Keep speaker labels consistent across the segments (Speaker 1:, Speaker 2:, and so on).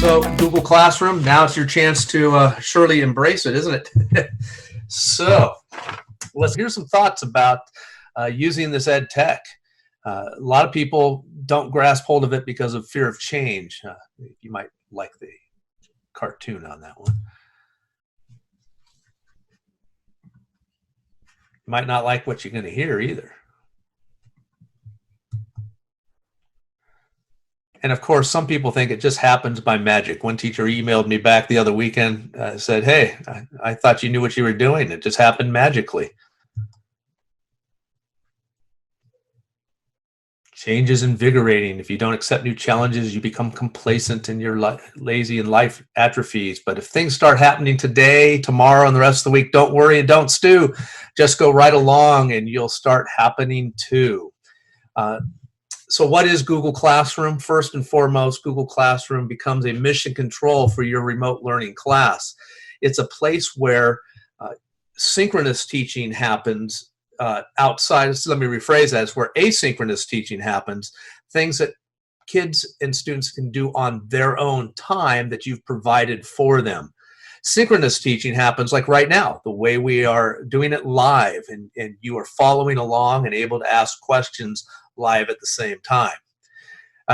Speaker 1: So Google Classroom, now it's your chance to surely embrace it, isn't it? So here's some thoughts about using this ed tech. A lot of people don't grasp hold of it because of fear of change. You might like the cartoon on that one. You might not like what you're going to hear either. And of course, some people think it just happens by magic. One teacher emailed me back the other weekend, said, "Hey, I thought you knew what you were doing. It just happened magically." Change is invigorating. If you don't accept new challenges, you become complacent and you're lazy and life atrophies. But if things start happening today, tomorrow, and the rest of the week, don't worry and don't stew. Just go right along and you'll start happening too. So what is Google Classroom? First and foremost, Google Classroom becomes a mission control for your remote learning class. It's a place where synchronous teaching happens outside. So let me rephrase that. It's where asynchronous teaching happens, things that kids and students can do on their own time that you've provided for them. Synchronous teaching happens like right now, the way we are doing it live, and you are following along and able to ask questions live at the same time.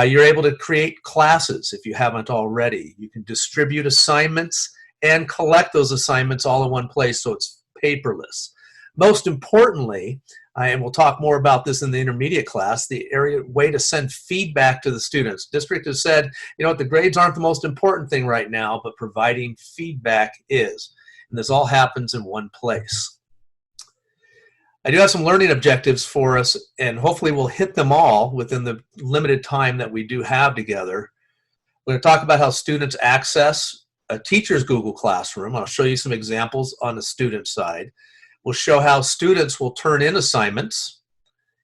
Speaker 1: You're able to create classes if you haven't already. You can distribute assignments and collect those assignments all in one place, so it's paperless. Most importantly, and we'll talk more about this in the intermediate class, the way to send feedback to the students. District has said, you know what, the grades aren't the most important thing right now, but providing feedback is. And this all happens in one place. I do have some learning objectives for us, and hopefully we'll hit them all within the limited time that we do have together. We're going to talk about how students access a teacher's Google Classroom. I'll show you some examples on the student side. We'll show how students will turn in assignments,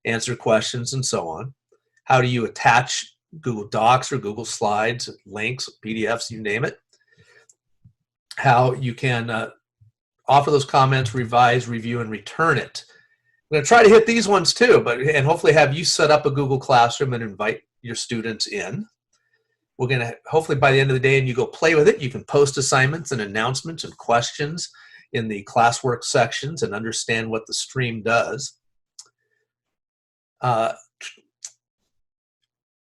Speaker 1: answer questions, and so on. How do you attach Google Docs or Google Slides, links, PDFs, you name it. How you can offer those comments, revise, review, and return it. I'm going to try to hit these ones too, and hopefully have you set up a Google Classroom and invite your students in. We're going to, hopefully by the end of the day, and you go play with it, you can post assignments and announcements and questions in the classwork sections and understand what the stream does. I've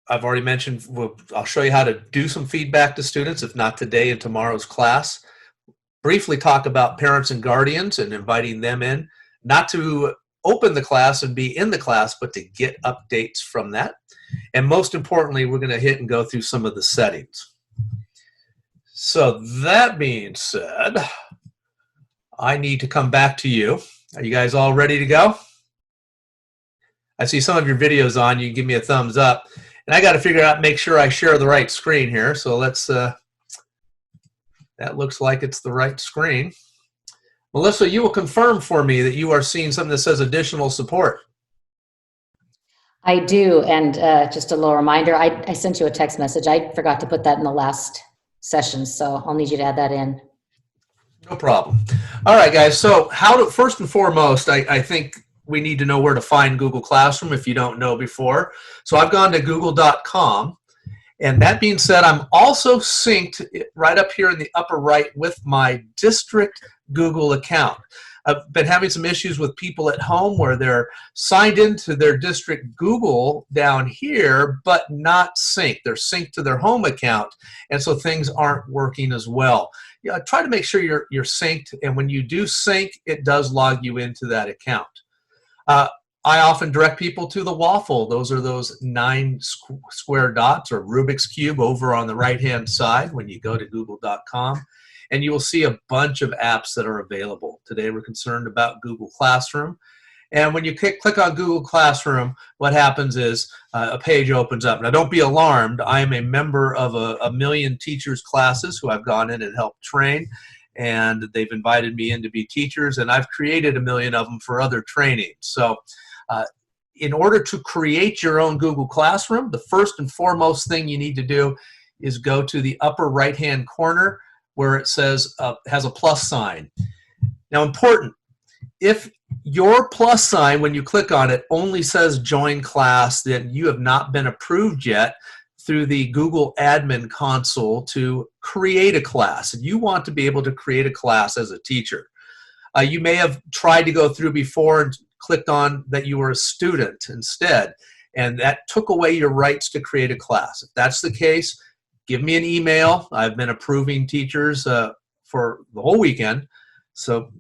Speaker 1: already mentioned, I'll show you how to do some feedback to students, if not today in tomorrow's class. Briefly talk about parents and guardians and inviting them in, not to open the class and be in the class, but to get updates from that. And most importantly, we're going to hit and go through some of the settings. So that being said, I need to come back to you. Are you guys all ready to go? I see some of your videos on. You can give me a thumbs up. And I got to figure out, make sure I share the right screen here. So let's, that looks like it's the right screen. Melissa, you will confirm for me that you are seeing something that says additional support.
Speaker 2: I do, and just a little reminder, I sent you a text message. I forgot to put that in the last session, so I'll need you to add that in.
Speaker 1: No problem. All right, guys, so first and foremost, I think we need to know where to find Google Classroom if you don't know before. So I've gone to google.com. And that being said, I'm also synced right up here in the upper right with my district Google account. I've been having some issues with people at home where they're signed into their district Google down here, but not synced. They're synced to their home account, and so things aren't working as well. Yeah, try to make sure you're synced, and when you do sync, it does log you into that account. I often direct people to the waffle. Those are those 9 square dots or Rubik's Cube over on the right-hand side when you go to google.com. And you will see a bunch of apps that are available. Today we're concerned about Google Classroom. And when you click on Google Classroom, what happens is a page opens up. Now don't be alarmed. I am a member of a million teachers classes who I've gone in and helped train. And they've invited me in to be teachers. And I've created 1 million of them for other training. So in order to create your own Google Classroom, the first and foremost thing you need to do is go to the upper right-hand corner where it says, has a plus sign. Now important, if your plus sign, when you click on it, only says join class, then you have not been approved yet through the Google admin console to create a class. And you want to be able to create a class as a teacher. You may have tried to go through before and clicked on that you were a student instead, and that took away your rights to create a class. If that's the case, give me an email. I've been approving teachers for the whole weekend. So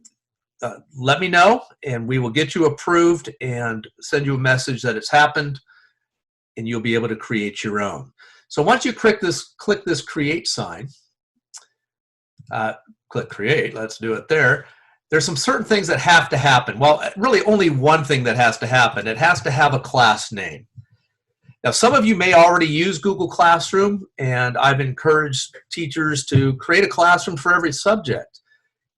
Speaker 1: let me know, and we will get you approved and send you a message that it's happened, and you'll be able to create your own. So once you click this create sign, click create, let's do it there. There's some certain things that have to happen. Well, really only one thing that has to happen. It has to have a class name. Now, some of you may already use Google Classroom, and I've encouraged teachers to create a classroom for every subject.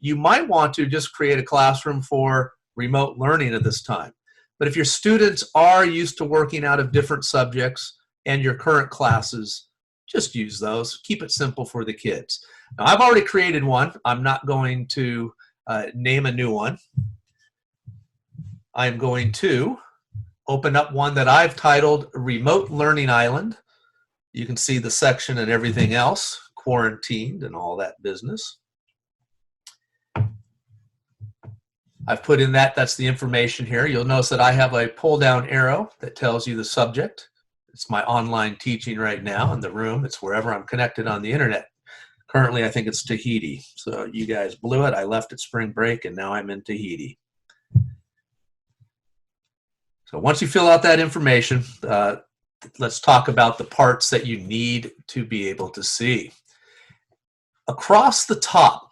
Speaker 1: You might want to just create a classroom for remote learning at this time. But if your students are used to working out of different subjects and your current classes, just use those. Keep it simple for the kids. Now, I've already created one. I'm not going to name a new one. I'm going to open up one that I've titled Remote Learning Island. You can see the section and everything else, quarantined and all that business. I've put in that's the information here. You'll notice that I have a pull down arrow that tells you the subject. It's my online teaching right now in the room. It's wherever I'm connected on the internet. Currently, I think it's Tahiti. So you guys blew it. I left at spring break, and now I'm in Tahiti. So once you fill out that information, let's talk about the parts that you need to be able to see. Across the top,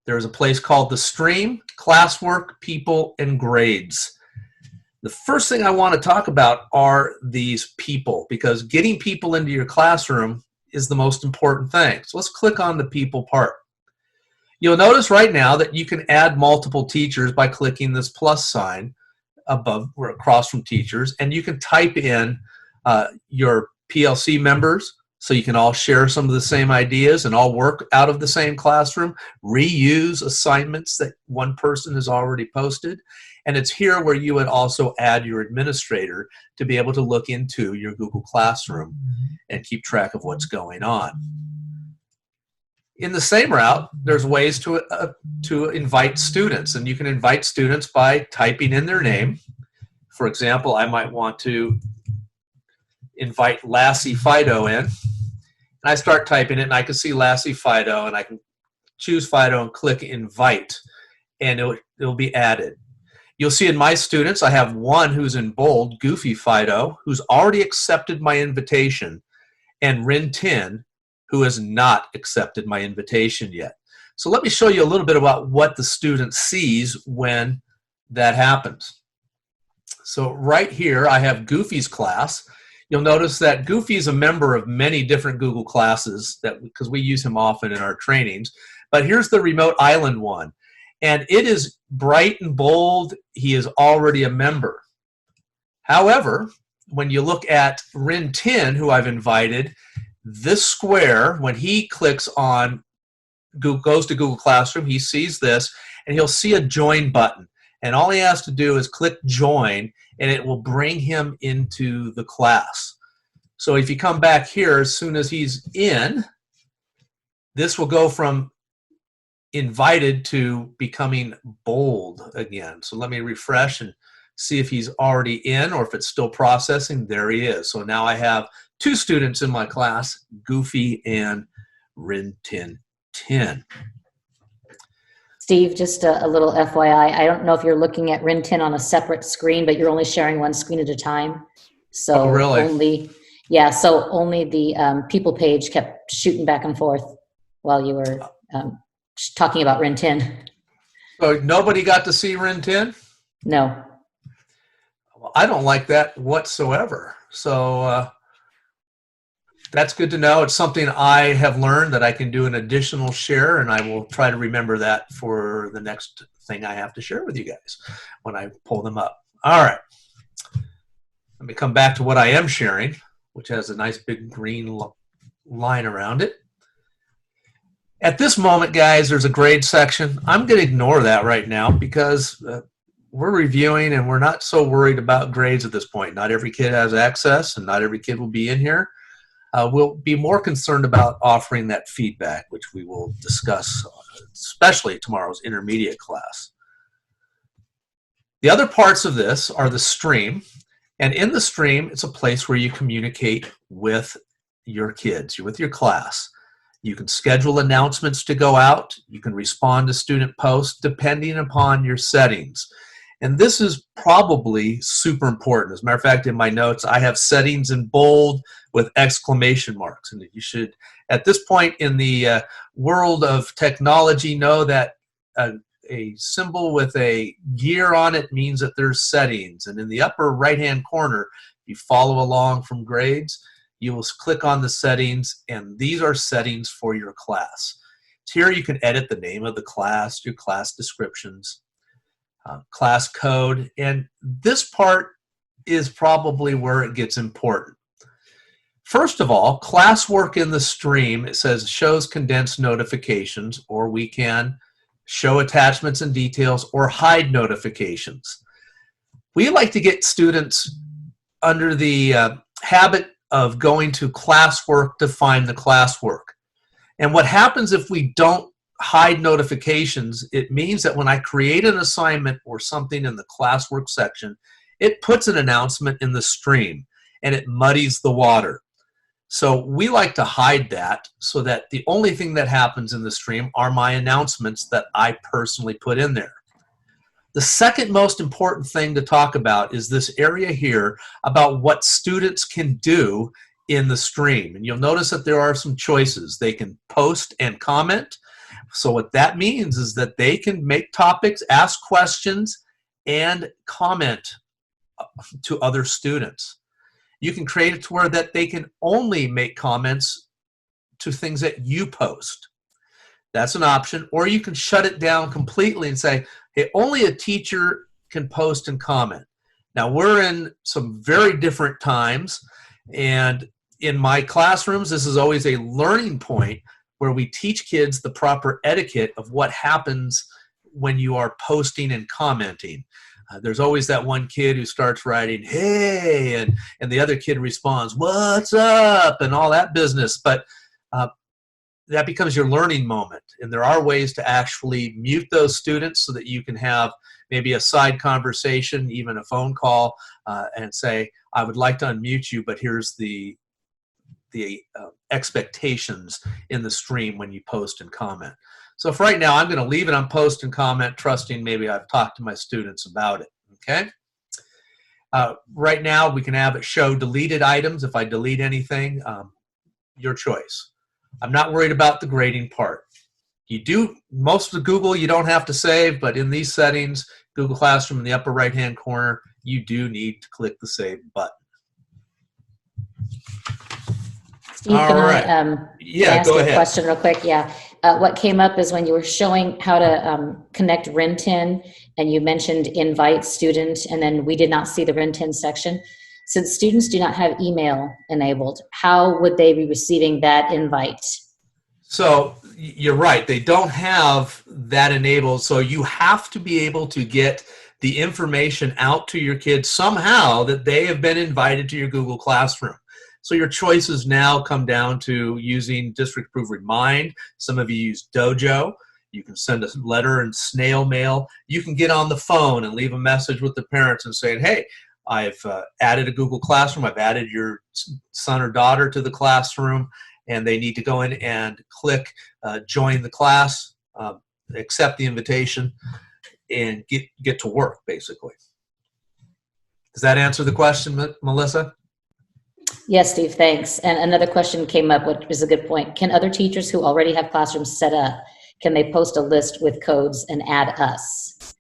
Speaker 1: there's a place called the Stream, Classwork, People, and Grades. The first thing I want to talk about are these people, because getting people into your classroom is the most important thing. So let's click on the people part. You'll notice right now that you can add multiple teachers by clicking this plus sign above or across from teachers, and you can type in your PLC members so you can all share some of the same ideas and all work out of the same classroom, reuse assignments that one person has already posted. And it's here where you would also add your administrator to be able to look into your Google Classroom and keep track of what's going on. In the same route, there's ways to invite students, and you can invite students by typing in their name. For example, I might want to invite Lassie Fido in, and I start typing it, and I can see Lassie Fido, and I can choose Fido and click invite, and it'll be added. You'll see in my students, I have one who's in bold, Goofy Fido, who's already accepted my invitation, and Rin Tin, who has not accepted my invitation yet. So let me show you a little bit about what the student sees when that happens. So right here, I have Goofy's class. You'll notice that Goofy is a member of many different Google classes because we use him often in our trainings. But here's the Remote Island one. And it is bright and bold. He is already a member. However, when you look at Rin Tin, who I've invited, this square, when he clicks on, goes to Google Classroom, he sees this, and he'll see a join button. And all he has to do is click join, and it will bring him into the class. So if you come back here, as soon as he's in, this will go from invited to becoming bold again. So let me refresh and see if he's already in or if it's still processing. There he is. So now I have two students in my class, Goofy and Rin Tin Tin.
Speaker 2: Steve, just a little FYI, I don't know if you're looking at Rin Tin on a separate screen, but you're only sharing one screen at a time. So
Speaker 1: oh, really?
Speaker 2: only the people page kept shooting back and forth while you were talking about Rin Tin.
Speaker 1: So nobody got to see Rin Tin?
Speaker 2: No.
Speaker 1: Well, I don't like that whatsoever. So that's good to know. It's something I have learned that I can do an additional share, and I will try to remember that for the next thing I have to share with you guys when I pull them up. All right. Let me come back to what I am sharing, which has a nice big green line around it. At this moment, guys, there's a grade section. I'm going to ignore that right now because we're reviewing and we're not so worried about grades at this point. Not every kid has access and not every kid will be in here. we'll be more concerned about offering that feedback, which we will discuss, especially tomorrow's intermediate class. The other parts of this are the stream. And in the stream, it's a place where you communicate with your kids, with your class. You can schedule announcements to go out. You can respond to student posts depending upon your settings. And this is probably super important. As a matter of fact, in my notes, I have settings in bold with exclamation marks. And you should, at this point in the world of technology, know that a symbol with a gear on it means that there's settings. And in the upper right-hand corner, you follow along from grades, you will click on the settings, and these are settings for your class. So here you can edit the name of the class, your class descriptions, class code, and this part is probably where it gets important. First of all, classwork in the stream, it says shows condensed notifications, or we can show attachments and details, or hide notifications. We like to get students under the habit of going to classwork to find the classwork. And what happens if we don't hide notifications, it means that when I create an assignment or something in the classwork section, it puts an announcement in the stream and it muddies the water. So we like to hide that so that the only thing that happens in the stream are my announcements that I personally put in there. The second most important thing to talk about is this area here about what students can do in the stream. And you'll notice that there are some choices. They can post and comment. So what that means is that they can make topics, ask questions, and comment to other students. You can create it to where that they can only make comments to things that you post. That's an option. Or you can shut it down completely and say, hey, only a teacher can post and comment. Now, we're in some very different times, and in my classrooms, this is always a learning point where we teach kids the proper etiquette of what happens when you are posting and commenting. There's always that one kid who starts writing, hey, and the other kid responds, what's up, and all that business. But that becomes your learning moment. And there are ways to actually mute those students so that you can have maybe a side conversation, even a phone call, and say, I would like to unmute you, but here's the expectations in the stream when you post and comment. So for right now, I'm going to leave it on post and comment, trusting maybe I've talked to my students about it, okay? Right now, we can have it show deleted items. If I delete anything, your choice. I'm not worried about the grading part. You do, most of the Google you don't have to save, but in these settings, Google Classroom in the upper right-hand corner, you do need to click the save button.
Speaker 2: Steve, can I ask
Speaker 1: go
Speaker 2: you a
Speaker 1: ahead.
Speaker 2: question real quick? Yeah. What came up is when you were showing how to connect RenTen, and you mentioned invite student, and then we did not see the RenTen section. Since students do not have email enabled, how would they be receiving that invite?
Speaker 1: So you're right. They don't have that enabled. So you have to be able to get the information out to your kids somehow that they have been invited to your Google Classroom. So your choices now come down to using District Approved Remind. Some of you use Dojo. You can send a letter and snail mail. You can get on the phone and leave a message with the parents and say, hey, I've added a Google Classroom. I've added your son or daughter to the classroom, and they need to go in and click join the class, accept the invitation, and get to work, basically. Does that answer the question, Melissa?
Speaker 2: Yes, Steve, thanks. And another question came up, which is a good point. Can other teachers who already have classrooms set up, can they post a list with codes and add us?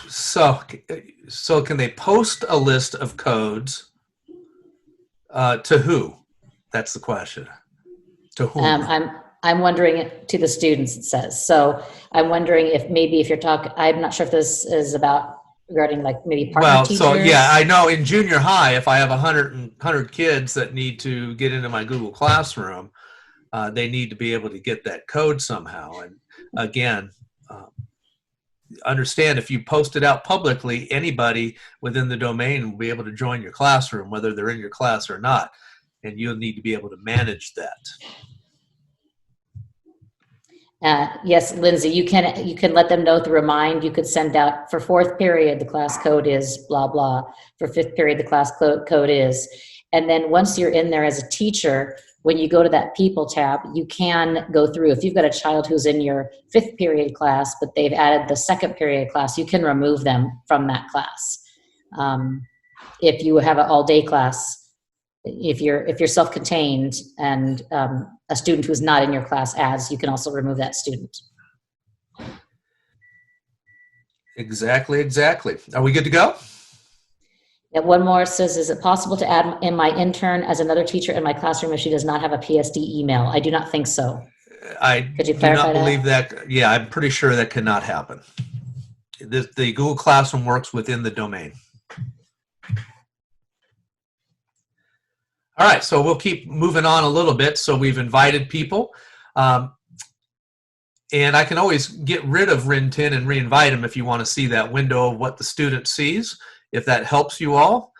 Speaker 1: So can they post a list of codes to who? That's the question. To whom?
Speaker 2: I'm wondering to the students, it says. So I'm wondering if maybe if you're talking, I'm not sure if this is about regarding like maybe partner teachers.
Speaker 1: So yeah, I know in junior high, if I have 100 kids that need to get into my Google Classroom, they need to be able to get that code somehow. And again, understand if you post it out publicly, anybody within the domain will be able to join your classroom, whether they're in your class or not. and you'll need to be able to manage that.
Speaker 2: Yes, Lindsay, you can let them know to remind. You could send out for fourth period, the class code is blah, blah. For fifth period, the class code is. And then once you're in there as a teacher, when you go to that people tab, you can go through. If you've got a child who's in your fifth period class, but they've added the second period class, you can remove them from that class. If you have an all day class, if you're self-contained and a student who's not in your class adds, you can also remove that student.
Speaker 1: Exactly. Are we good to go?
Speaker 2: And one more says, is it possible to add in my intern as another teacher in my classroom if she does not have a PSD email? I do not think so.
Speaker 1: Could you do not believe that? Yeah, I'm pretty sure that cannot happen. The Google Classroom works within the domain. All right, so we'll keep moving on a little bit. So we've invited people. And I can always get rid of RIN10 and reinvite them if you want to see that window of what the student sees, if that helps you all.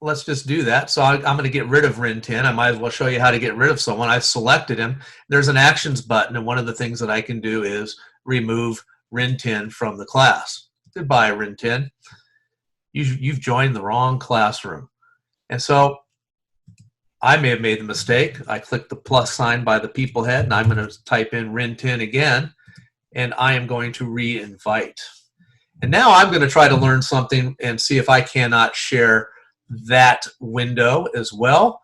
Speaker 1: Let's just do that. So I'm going to get rid of RIN10. I might as well show you how to get rid of someone. I've selected him. There's an actions button, and one of the things that I can do is remove RIN10 from the class. Goodbye, RIN10. You've joined the wrong classroom. And so I may have made the mistake. I clicked the plus sign by the people head, and I'm going to type in RIN10 again, and I am going to re-invite. And now I'm going to try to learn something and see if I cannot share that window as well.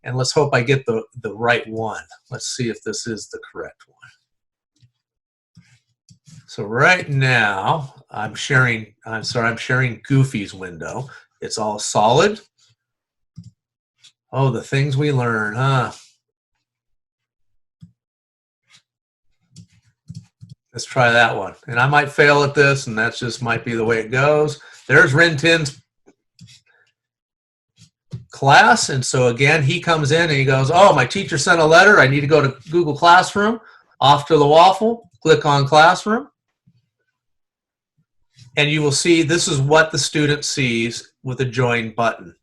Speaker 1: And let's hope I get the right one. Let's see if this is the correct one. So right now I'm sharing Goofy's window. It's all solid. Oh, the things we learn, huh? Let's try that one. And I might fail at this, and that just might be the way it goes. There's RIN10's class. And so again, he comes in and he goes, oh, my teacher sent a letter. I need to go to Google Classroom. Off to the waffle. Click on Classroom. And you will see this is what the student sees with a join button.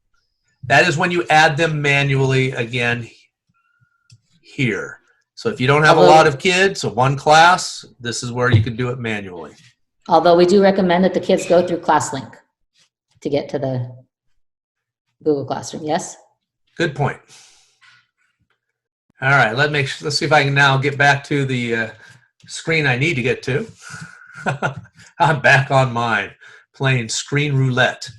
Speaker 1: That is when you add them manually again here. So if you don't have a lot of kids, so one class, this is where you can do it manually.
Speaker 2: Although we do recommend that the kids go through ClassLink to get to the Google Classroom, yes?
Speaker 1: Good point. All right, let's see if I can now get back to the screen I need to get to. I'm back on mine, playing screen roulette.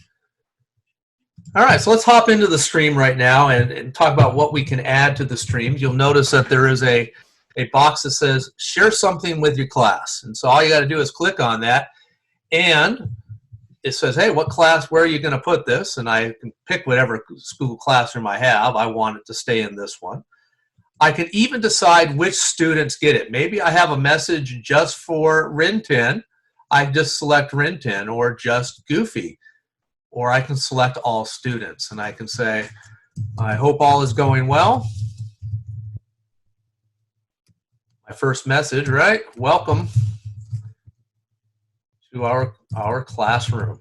Speaker 1: All right, so let's hop into the stream right now and talk about what we can add to the streams. You'll notice that there is a box that says share something with your class. And so all you got to do is click on that, and it says, hey, what class, where are you going to put this? And I can pick whatever Google Classroom I have. I want it to stay in this one. I can even decide which students get it. Maybe I have a message just for RIN10. I just select RIN10, or just Goofy. Or I can select all students, and I can say, I hope all is going well. My first message, right? Welcome to our classroom.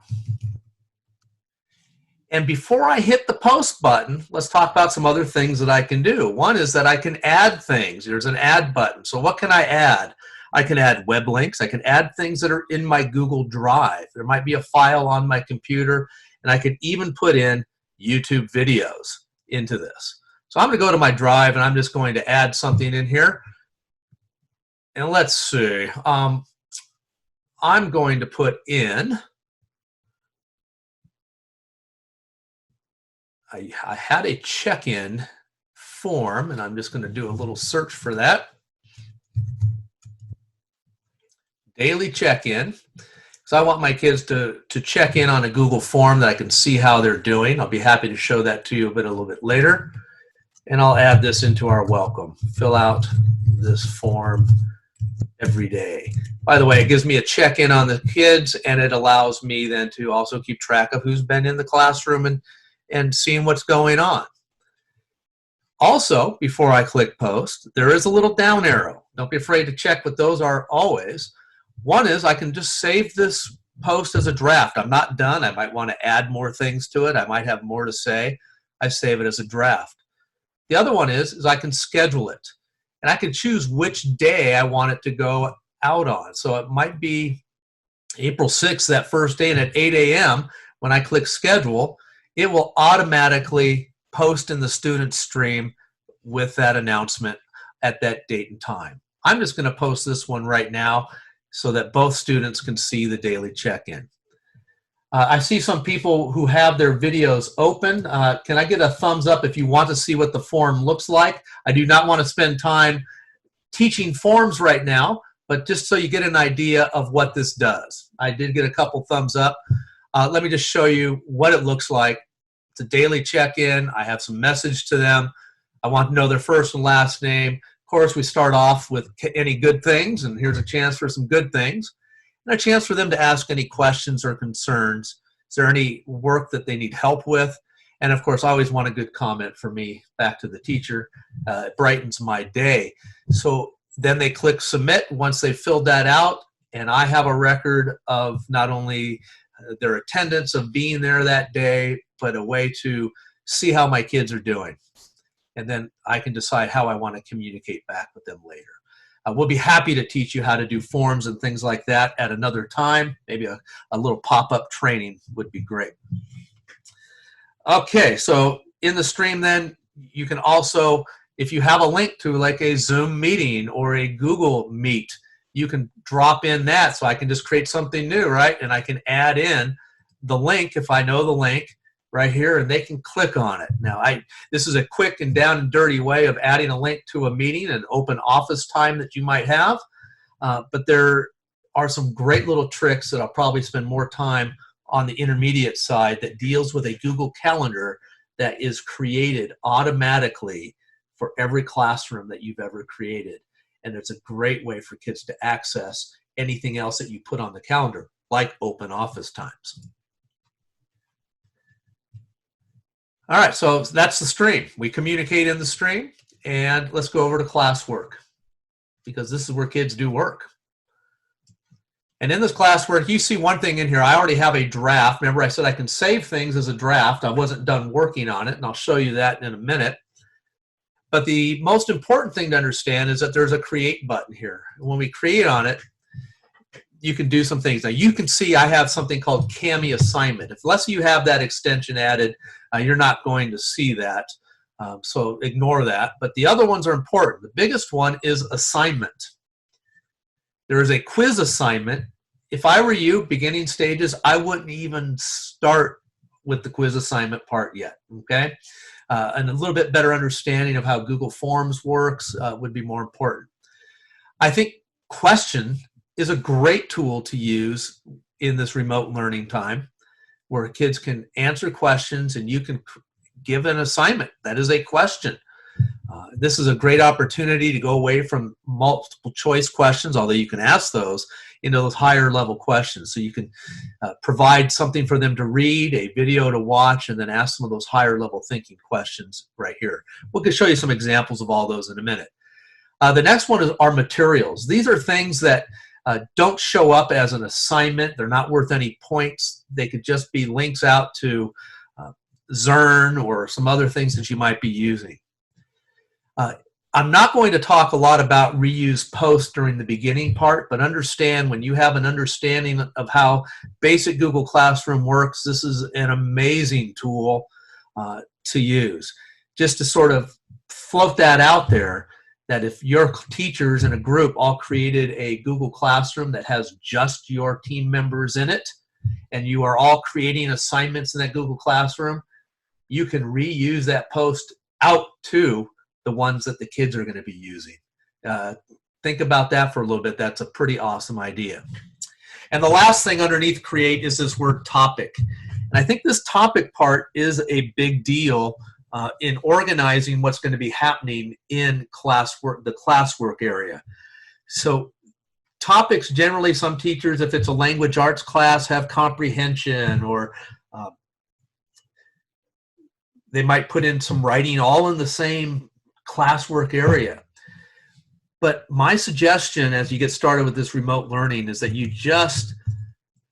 Speaker 1: And before I hit the post button, let's talk about some other things that I can do. One is that I can add things. There's an add button. So what can I add? I can add web links. I can add things that are in my Google Drive. There might be a file on my computer, and I can even put in YouTube videos into this. So I'm going to go to my Drive, and I'm just going to add something in here. And let's see. I'm going to put in, I had a check-in form, and I'm just going to do a little search for that. Daily check-in. So I want my kids to check in on a Google form that I can see how they're doing. I'll be happy to show that to you a little bit later. And I'll add this into our welcome. Fill out this form every day. By the way, it gives me a check-in on the kids, and it allows me then to also keep track of who's been in the classroom and seeing what's going on. Also, before I click post, there is a little down arrow. Don't be afraid to check what those are always. One is I can just save this post as a draft. I'm not done. I might want to add more things to it. I might have more to say. I save it as a draft. The other one is I can schedule it. And I can choose which day I want it to go out on. So it might be April 6th, that first day, and at 8 a.m., when I click schedule, it will automatically post in the student stream with that announcement at that date and time. I'm just going to post this one right now so that both students can see the daily check-in. I see some people who have their videos open. Can I get a thumbs up if you want to see what the form looks like? I do not want to spend time teaching forms right now, but just so you get an idea of what this does. I did get a couple thumbs up. Let me just show you what it looks like. It's a daily check-in. I have some message to them. I want to know their first and last name. Of course, we start off with any good things, and here's a chance for some good things. And a chance for them to ask any questions or concerns. Is there any work that they need help with? And of course, I always want a good comment for me back to the teacher. It brightens my day. So then they click submit once they've filled that out, and I have a record of not only their attendance of being there that day, but a way to see how my kids are doing. And then I can decide how I want to communicate back with them later. We'll be happy to teach you how to do forms and things like that at another time. Maybe a little pop-up training would be great. Okay, so in the stream then, you can also, if you have a link to like a Zoom meeting or a Google Meet, you can drop in that. So I can just create something new, right? And I can add in the link if I know the link right here, and they can click on it. Now, this is a quick and down and dirty way of adding a link to a meeting, an open office time that you might have. But there are some great little tricks that I'll probably spend more time on the intermediate side that deals with a Google Calendar that is created automatically for every classroom that you've ever created. And it's a great way for kids to access anything else that you put on the calendar, like open office times. All right, so that's the stream. We communicate in the stream, and let's go over to classwork, because this is where kids do work. And in this classwork, you see one thing in here. I already have a draft. Remember, I said I can save things as a draft. I wasn't done working on it, and I'll show you that in a minute. But the most important thing to understand is that there's a create button here. When we create on it, you can do some things. Now, you can see I have something called Cami Assignment. Unless you have that extension added, you're not going to see that. So ignore that. But the other ones are important. The biggest one is assignment. There is a quiz assignment. If I were you, beginning stages, I wouldn't even start with the quiz assignment part yet, okay? And a little bit better understanding of how Google Forms works would be more important. I think question is a great tool to use in this remote learning time, where kids can answer questions and you can give an assignment. That is a question. This is a great opportunity to go away from multiple choice questions, although you can ask those, into those higher level questions. So you can provide something for them to read, a video to watch, and then ask some of those higher level thinking questions right here. We can show you some examples of all those in a minute. The next one is our materials. These are things that don't show up as an assignment. They're not worth any points. They could just be links out to Zern or some other things that you might be using. I'm not going to talk a lot about reuse posts during the beginning part, but understand when you have an understanding of how basic Google Classroom works, this is an amazing tool to use. Just to sort of float that out there, that if your teachers in a group all created a Google Classroom that has just your team members in it, and you are all creating assignments in that Google Classroom, you can reuse that post out to the ones that the kids are going to be using. Think about that for a little bit. That's a pretty awesome idea. And the last thing underneath create is this word topic. And I think this topic part is a big deal in organizing what's going to be happening in classwork, the classwork area. So topics, generally some teachers, if it's a language arts class, have comprehension, or they might put in some writing all in the same classwork area. But my suggestion as you get started with this remote learning is that you just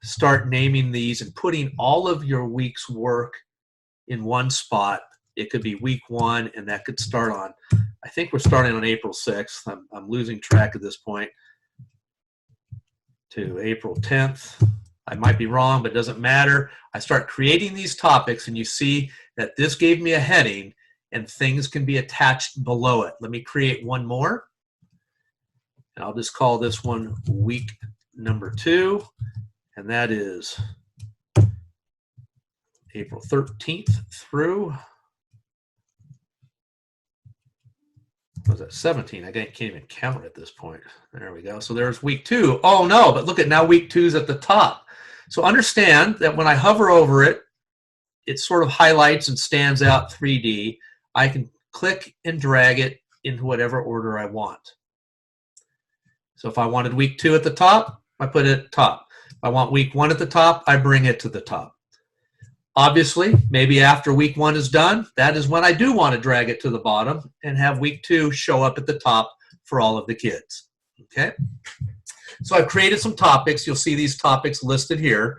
Speaker 1: start naming these and putting all of your week's work in one spot It could be week 1, and that could start on, I think we're starting on April 6th. I'm losing track at this point, to April 10th. I might be wrong, but it doesn't matter. I start creating these topics, and you see that this gave me a heading, and things can be attached below it. Let me create one more. And I'll just call this one week number 2, and that is April 13th through, was that 17? I can't even count at this point. There we go. So there's week 2. Oh no, but look at now week 2 is at the top. So understand that when I hover over it, it sort of highlights and stands out 3D. I can click and drag it into whatever order I want. So if I wanted week 2 at the top, I put it at the top. If I want week 1 at the top, I bring it to the top. Obviously, maybe after week 1 is done, that is when I do want to drag it to the bottom and have week 2 show up at the top for all of the kids. Okay? So I've created some topics. You'll see these topics listed here.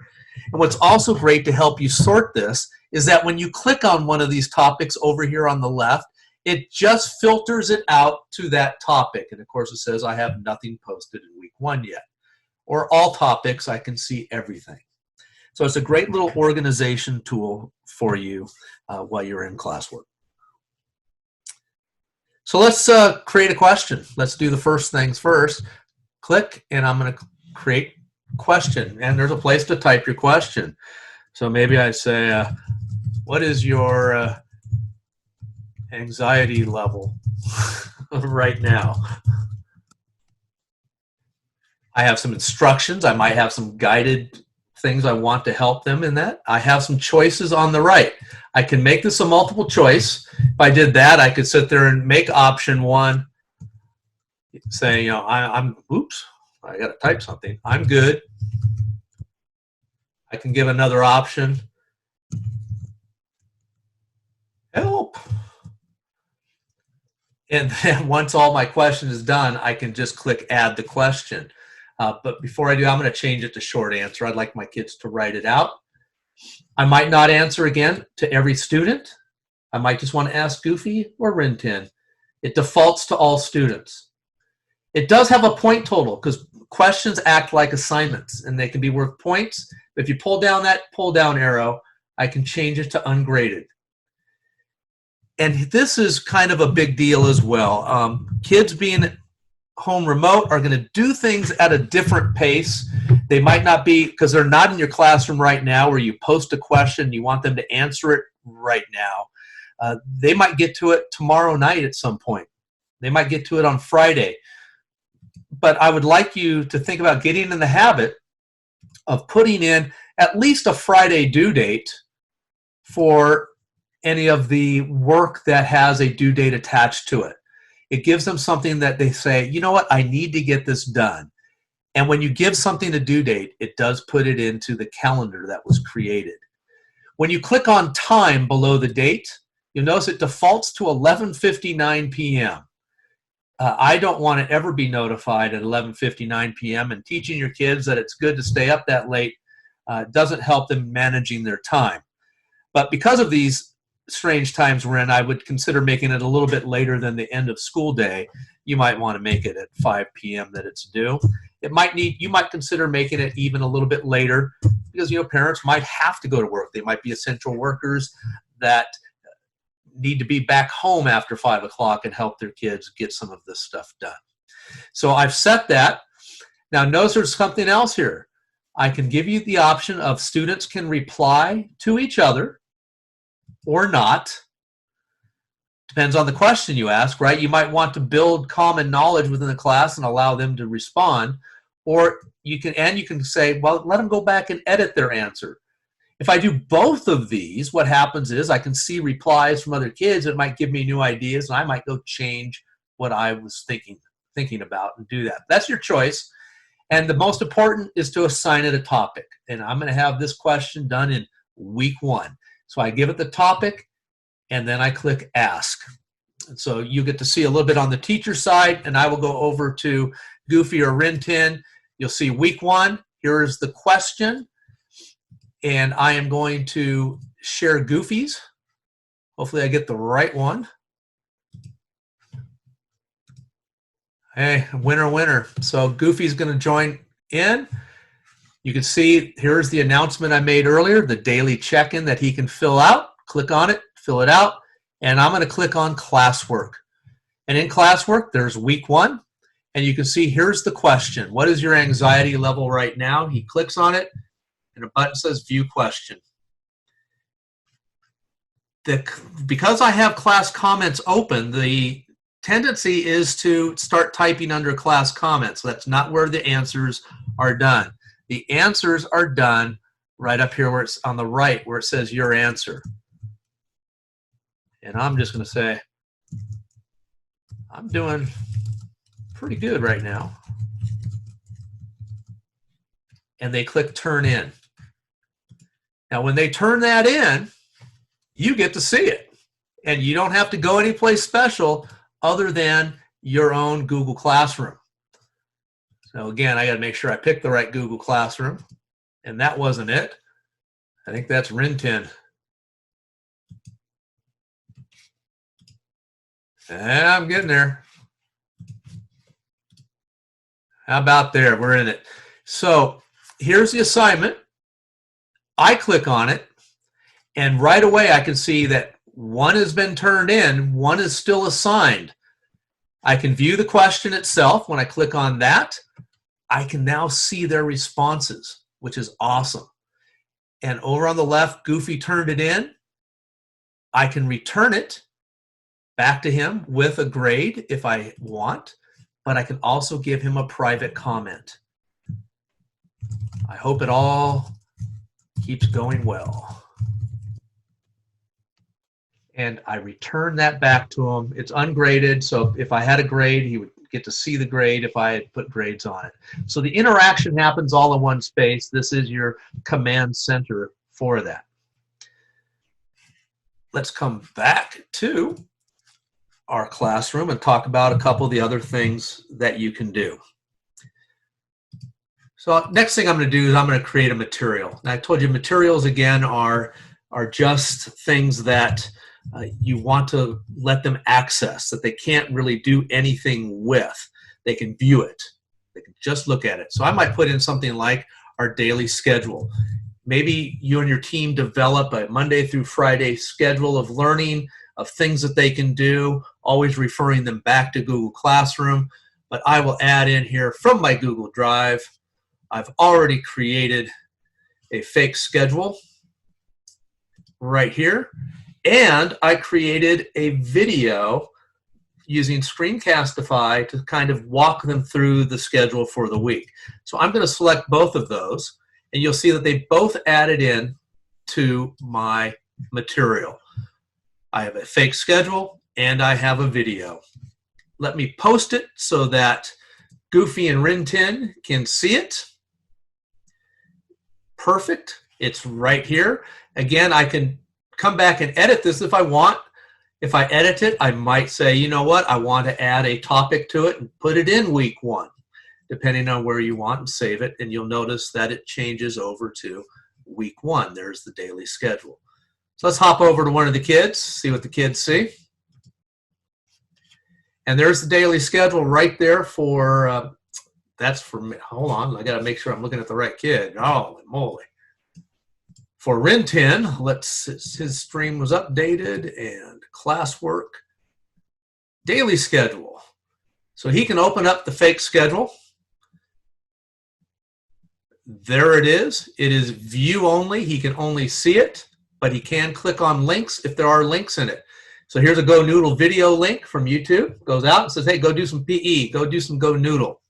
Speaker 1: And what's also great to help you sort this is that when you click on one of these topics over here on the left, it just filters it out to that topic. And of course, it says I have nothing posted in week 1 yet. Or all topics, I can see everything. So it's a great little organization tool for you while you're in classwork. So let's create a question. Let's do the first things first. Click, and I'm going to create question. And there's a place to type your question. So maybe I say, what is your anxiety level right now? I have some instructions. I might have some guided things I want to help them in that. I have some choices on the right. I can make this a multiple choice. If I did that, I could sit there and make option 1, say, you know, oops, I got to type something. I'm good. I can give another option. Help. And then once all my question is done, I can just click add the question. But before I do, I'm going to change it to short answer. I'd like my kids to write it out. I might not answer again to every student. I might just want to ask Goofy or Rin Tin. It defaults to all students. It does have a point total because questions act like assignments and they can be worth points. If you pull down that pull down arrow, I can change it to ungraded. And this is kind of a big deal as well. Kids being home remote are going to do things at a different pace. They might not be, because they're not in your classroom right now where you post a question, you want them to answer it right now. They might get to it tomorrow night at some point. They might get to it on Friday. But I would like you to think about getting in the habit of putting in at least a Friday due date for any of the work that has a due date attached to it. It gives them something that they say, you know what, I need to get this done. And when you give something a due date, it does put it into the calendar that was created. When you click on time below the date, you'll notice it defaults to 11:59 p.m. I don't want to ever be notified at 11:59 p.m. and teaching your kids that it's good to stay up that late doesn't help them managing their time. But because of these strange times we're in, I would consider making it a little bit later than the end of school day. You might want to make it at 5 p.m. that it's due. You might consider making it even a little bit later because, you know, parents might have to go to work. They might be essential workers that need to be back home after 5 o'clock and help their kids get some of this stuff done. So I've set that. Now notice there's something else here. I can give you the option of students can reply to each other or not. Depends on the question you ask, right? You might want to build common knowledge within the class and allow them to respond. Or you can say, well, let them go back and edit their answer. If I do both of these, what happens is I can see replies from other kids. It might give me new ideas, and I might go change what I was thinking about and do that. That's your choice. And the most important is to assign it a topic. And I'm going to have this question done in week 1. So I give it the topic, and then I click ask. And so you get to see a little bit on the teacher side, and I will go over to Goofy or Rin Tin. You'll see week 1. Here is the question. And I am going to share Goofy's Hopefully I get the right one. Hey, winner, winner. So Goofy's going to join in. You can see here's the announcement I made earlier, the daily check-in that he can fill out. Click on it, fill it out, and I'm going to click on classwork. And in classwork, there's week 1, and you can see here's the question. What is your anxiety level right now? He clicks on it, and a button says view question. Because I have class comments open, the tendency is to start typing under class comments. That's not where the answers are done. The answers are done right up here where it's on the right where it says your answer. And I'm just going to say, I'm doing pretty good right now. And they click turn in. Now when they turn that in, you get to see it. And you don't have to go anyplace special other than your own Google Classroom. So again, I got to make sure I pick the right Google Classroom. And that wasn't it. I think that's Rintin. And I'm getting there. How about there? We're in it. So here's the assignment. I click on it, and right away I can see that one has been turned in, one is still assigned. I can view the question itself. When I click on that, I can now see their responses, which is awesome. And over on the left, Goofy turned it in. I can return it back to him with a grade if I want, but I can also give him a private comment. I hope it all keeps going well. And I return that back to him. It's ungraded, so if I had a grade, he would get to see the grade if I had put grades on it. So the interaction happens all in one space. This is your command center for that. Let's come back to our classroom and talk about a couple of the other things that you can do. So next thing I'm going to do is I'm going to create a material. And I told you materials again are just things that you want to let them access, that they can't really do anything with. They can view it. They can just look at it. So I might put in something like our daily schedule. Maybe you and your team develop a Monday through Friday schedule of learning, of things that they can do, always referring them back to Google Classroom. But I will add in here from my Google Drive, I've already created a fake schedule right here. And I created a video using Screencastify to kind of walk them through the schedule for the week. So I'm going to select both of those, and you'll see that they both added in to my material. I have a fake schedule and I have a video. Let me post it so that Goofy and Rintin can see it. Perfect. It's right here. Again, I can come back and edit this if I want. If I edit it, I might say, you know what, I want to add a topic to it and put it in week 1, depending on where you want, and save it. And you'll notice that it changes over to week 1. There's the daily schedule. So let's hop over to one of the kids, see what the kids see. And there's the daily schedule right there for, that's for me. Hold on, I got to make sure I'm looking at the right kid. Holy moly. For Rintin, his stream was updated, and classwork, daily schedule. So he can open up the fake schedule. There it is. It is view only. He can only see it, but he can click on links if there are links in it. So here's a Go Noodle video link from YouTube. Goes out and says, hey, go do some PE. Go do some Go Noodle.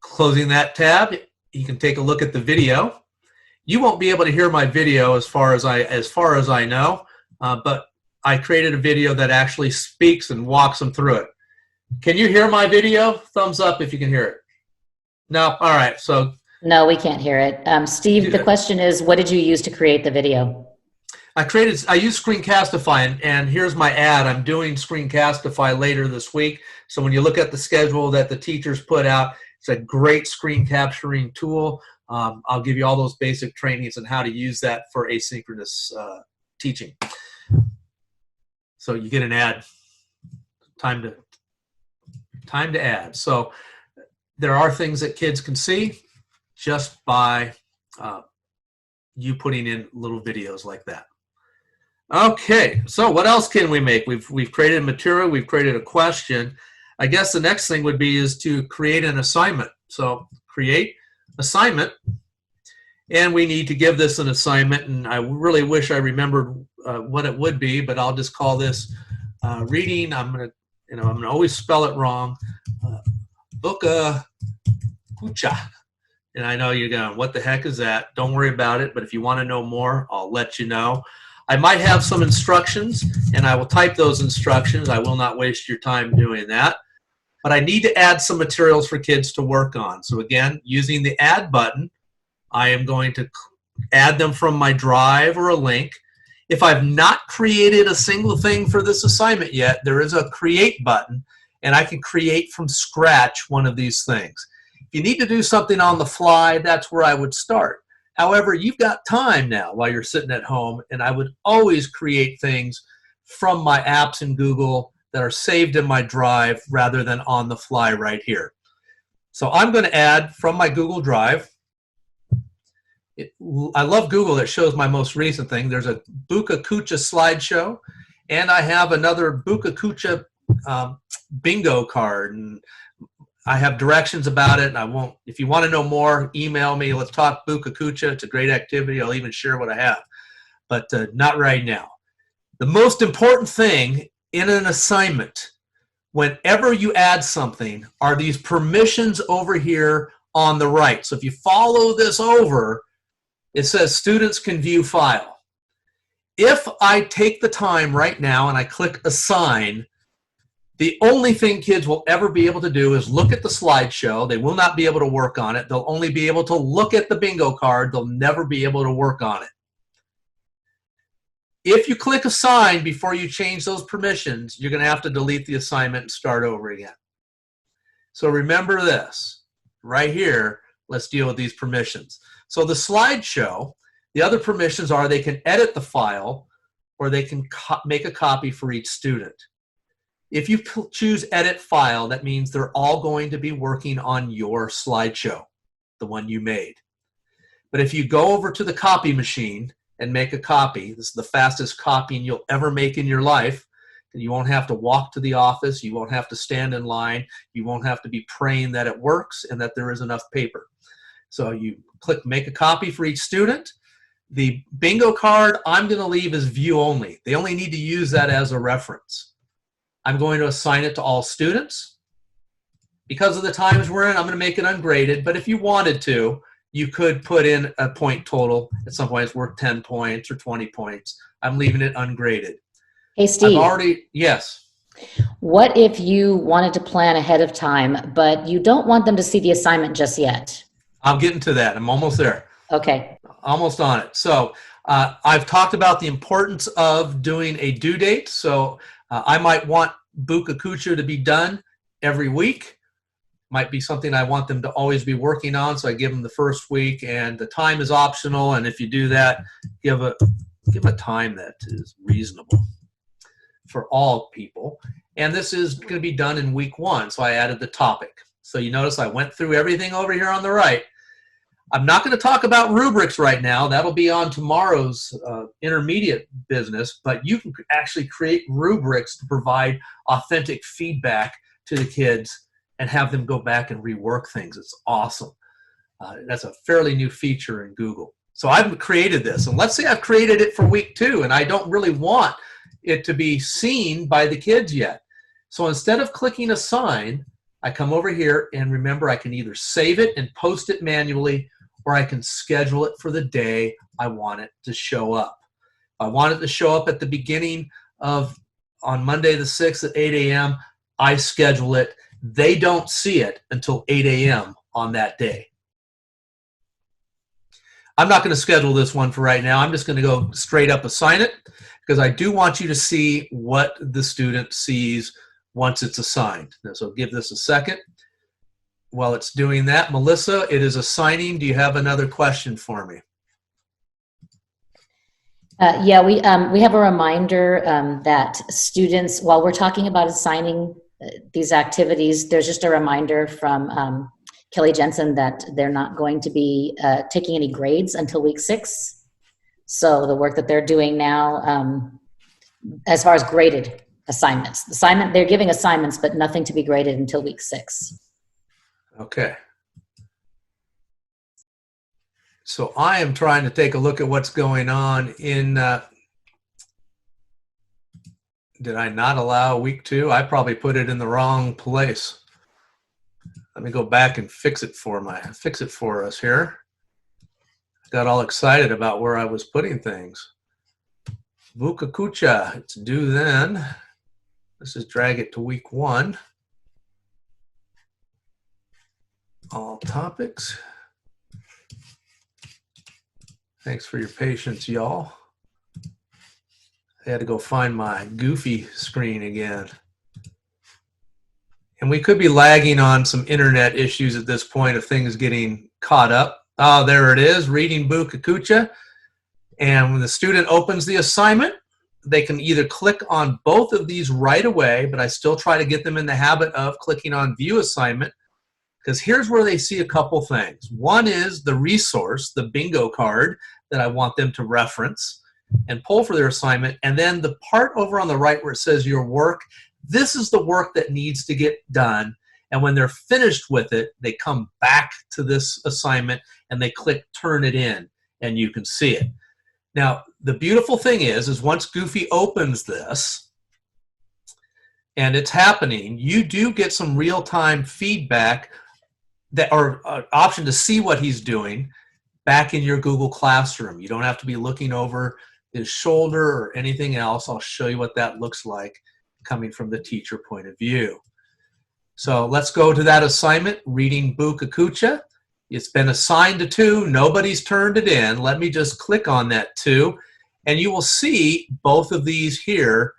Speaker 1: Closing that tab, you can take a look at the video. You won't be able to hear my video as far as I know, but I created a video that actually speaks and walks them through it. Can you hear my video? Thumbs up if you can hear it. No? All right. So
Speaker 2: no, we can't hear it. Steve, the question is, what did you use to create the video?
Speaker 1: I used Screencastify, and here's my ad. I'm doing Screencastify later this week. So when you look at the schedule that the teachers put out, it's a great screen capturing tool. I'll give you all those basic trainings on how to use that for asynchronous teaching. So you get an ad, time to add. So there are things that kids can see just by you putting in little videos like that. Okay, so what else can we make? We've created material, we've created a question. I guess the next thing would be is to create an assignment. So create assignment, and we need to give this an assignment, and I really wish I remembered what it would be, but I'll just call this reading. I'm gonna always spell it wrong. Boca Cucha. And I know you're going, what the heck is that? Don't worry about it, but if you want to know more, I'll let you know. I might have some instructions, and I will type those instructions. I will not waste your time doing that. But I need to add some materials for kids to work on. So again, using the add button, I am going to add them from my drive or a link. If I've not created a single thing for this assignment yet, there is a create button, and I can create from scratch one of these things. If you need to do something on the fly, that's where I would start. However, you've got time now while you're sitting at home, and I would always create things from my apps in Google that are saved in my drive rather than on the fly right here. So I'm going to add from my Google Drive. I love Google. It shows my most recent thing. There's a Boca Cucha slideshow, and I have another Boca Cucha bingo card, and I have directions about it, and I won't. If you want to know more, email me. Let's talk Boca Cucha. It's a great activity. I'll even share what I have, but not right now. The most important thing in an assignment, whenever you add something, are these permissions over here on the right. So if you follow this over, it says students can view file. If I take the time right now and I click assign, the only thing kids will ever be able to do is look at the slideshow. They will not be able to work on it. They'll only be able to look at the bingo card. They'll never be able to work on it. If you click assign before you change those permissions, you're going to have to delete the assignment and start over again. So remember this. Right here, let's deal with these permissions. So the slideshow, the other permissions are they can edit the file or they can make a copy for each student. If you choose edit file, that means they're all going to be working on your slideshow, the one you made. But if you go over to the copy machine and make a copy, this is the fastest copying you'll ever make in your life. You won't have to walk to the office. You won't have to stand in line. You won't have to be praying that it works and that there is enough paper. So you click make a copy for each student. The bingo card I'm going to leave as view only. They only need to use that as a reference. I'm going to assign it to all students. Because of the times we're in, I'm going to make it ungraded, but if you wanted to, you could put in a point total. At some point it's worth 10 points or 20 points. I'm leaving it ungraded.
Speaker 2: Hey, Steve.
Speaker 1: Yes.
Speaker 2: What if you wanted to plan ahead of time, but you don't want them to see the assignment just yet?
Speaker 1: I'm getting to that. I'm almost there.
Speaker 2: Okay.
Speaker 1: Almost on it. So I've talked about the importance of doing a due date. So I might want Boca Cucha to be done every week. Might be something I want them to always be working on, so I give them the first week, and the time is optional, and if you do that, give a time that is reasonable for all people. And this is going to be done in week 1, so I added the topic. So you notice I went through everything over here on the right. I'm not going to talk about rubrics right now. That'll be on tomorrow's intermediate business, but you can actually create rubrics to provide authentic feedback to the kids and have them go back and rework things. It's awesome. That's a fairly new feature in Google. So I've created this, and let's say I've created it for week 2, and I don't really want it to be seen by the kids yet. So instead of clicking assign, I come over here, and remember, I can either save it and post it manually, or I can schedule it for the day I want it to show up. If I want it to show up at the beginning of, on Monday the 6th at 8 a.m., I schedule it. They don't see it until 8 a.m. on that day. I'm not going to schedule this one for right now. I'm just going to go straight up assign it, because I do want you to see what the student sees once it's assigned. So give this a second. While it's doing that, Melissa, it is assigning. Do you have another question for me?
Speaker 2: Yeah, we have a reminder that students, while we're talking about assigning these activities, there's just a reminder from Kelly Jensen that they're not going to be taking any grades until week 6. So the work that they're doing now, as far as graded assignments, they're giving assignments, but nothing to be graded until week 6.
Speaker 1: Okay. So I am trying to take a look at what's going on in, did I not allow week 2? I probably put it in the wrong place. Let me go back and fix it for us here. Got all excited about where I was putting things. Vukakucha, it's due then. Let's just drag it to week 1. All topics. Thanks for your patience, y'all. I had to go find my goofy screen again. And we could be lagging on some internet issues at this point of things getting caught up. Oh, there it is, reading Vukakucha. And when the student opens the assignment, they can either click on both of these right away, but I still try to get them in the habit of clicking on View Assignment, because here's where they see a couple things. One is the resource, the bingo card that I want them to reference and pull for their assignment. And then the part over on the right where it says your work, this is the work that needs to get done. And when they're finished with it, they come back to this assignment and they click Turn It In, and you can see it. Now, the beautiful thing is once Goofy opens this and it's happening, you do get some real-time feedback or option to see what he's doing back in your Google Classroom. You don't have to be looking over his shoulder or anything else. I'll show you what that looks like coming from the teacher point of view. So let's go to that assignment, reading Vukakucha. It's been assigned to 2. Nobody's turned it in. Let me just click on that 2, and you will see both of these here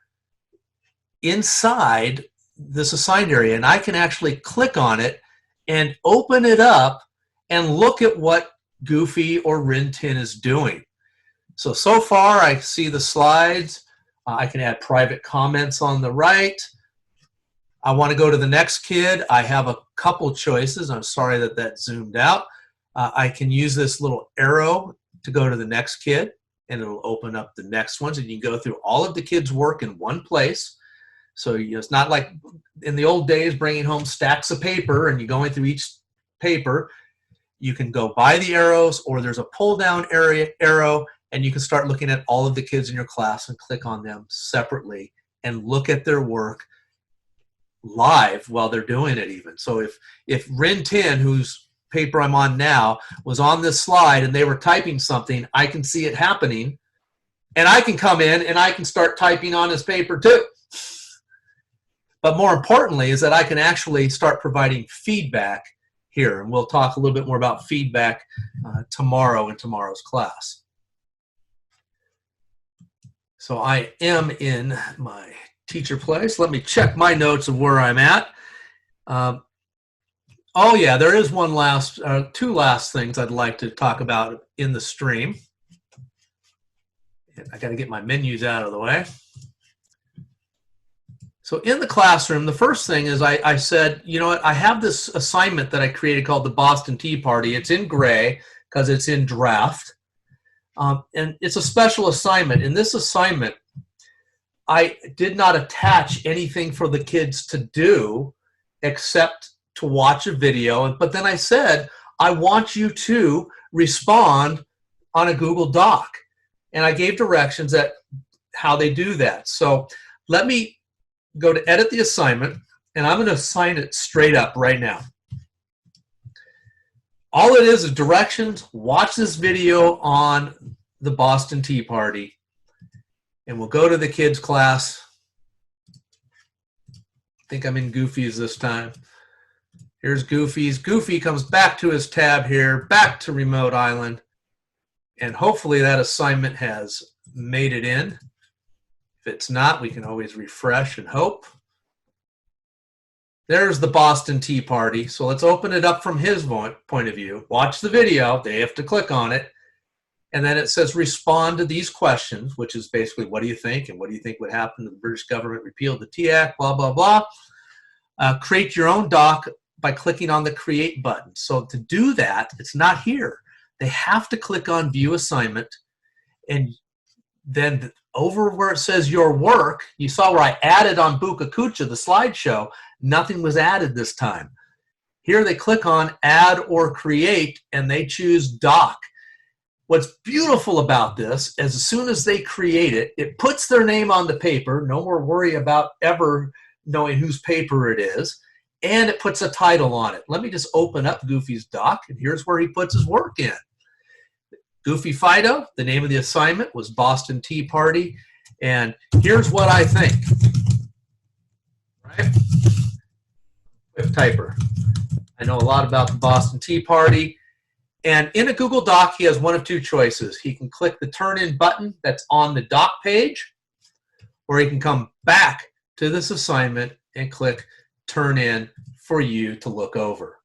Speaker 1: inside this assigned area. And I can actually click on it and open it up and look at what Goofy or Rin Tin is doing. So far I see the slides. I can add private comments on the right. I want to go to the next kid. I have a couple choices. I'm sorry that that zoomed out. I can use this little arrow to go to the next kid, and it'll open up the next ones, and you can go through all of the kids' work in one place. So it's not like in the old days bringing home stacks of paper and you going through each paper. You can go by the arrows, or there's a pull down arrow, and you can start looking at all of the kids in your class and click on them separately and look at their work live while they're doing it even. So if Rin Tin, whose paper I'm on now, was on this slide and they were typing something, I can see it happening, and I can come in and I can start typing on his paper too. But more importantly is that I can actually start providing feedback here, and we'll talk a little bit more about feedback tomorrow in tomorrow's class. So I am in my teacher place. Let me check my notes of where I'm at. Oh yeah, there is two last things I'd like to talk about in the stream. I got to get my menus out of the way. So in the classroom, the first thing is I said, you know what, I have this assignment that I created called the Boston Tea Party. It's in gray because it's in draft. And it's a special assignment. In this assignment, I did not attach anything for the kids to do except to watch a video. But then I said, I want you to respond on a Google Doc. And I gave directions at how they do that. So let me go to edit the assignment, and I'm going to assign it straight up right now. All it is directions. Watch this video on the Boston Tea Party, and we'll go to the kids' class. I think I'm in Goofy's this time. Here's Goofy's. Goofy comes back to his tab here, back to Remote Island, and hopefully that assignment has made it in. If it's not, we can always refresh and hope. There's the Boston Tea Party. So let's open it up from his point of view. Watch the video. They have to click on it. And then it says respond to these questions, which is basically what do you think and what do you think would happen if the British government repealed the Tea Act, blah, blah, blah. Create your own doc by clicking on the create button. So to do that, it's not here. They have to click on view assignment, and then over where it says your work, you saw where I added on Bukakucha, the slideshow, nothing was added this time. Here they click on add or create and they choose doc. What's beautiful about this is as soon as they create it, it puts their name on the paper, no more worry about ever knowing whose paper it is, and it puts a title on it. Let me just open up Goofy's doc, and here's where he puts his work in. Goofy Fido, the name of the assignment was Boston Tea Party, and here's what I think. Right? Quick typer. I know a lot about the Boston Tea Party. And in a Google Doc, he has one of two choices. He can click the turn in button that's on the doc page, or he can come back to this assignment and click turn in for you to look over.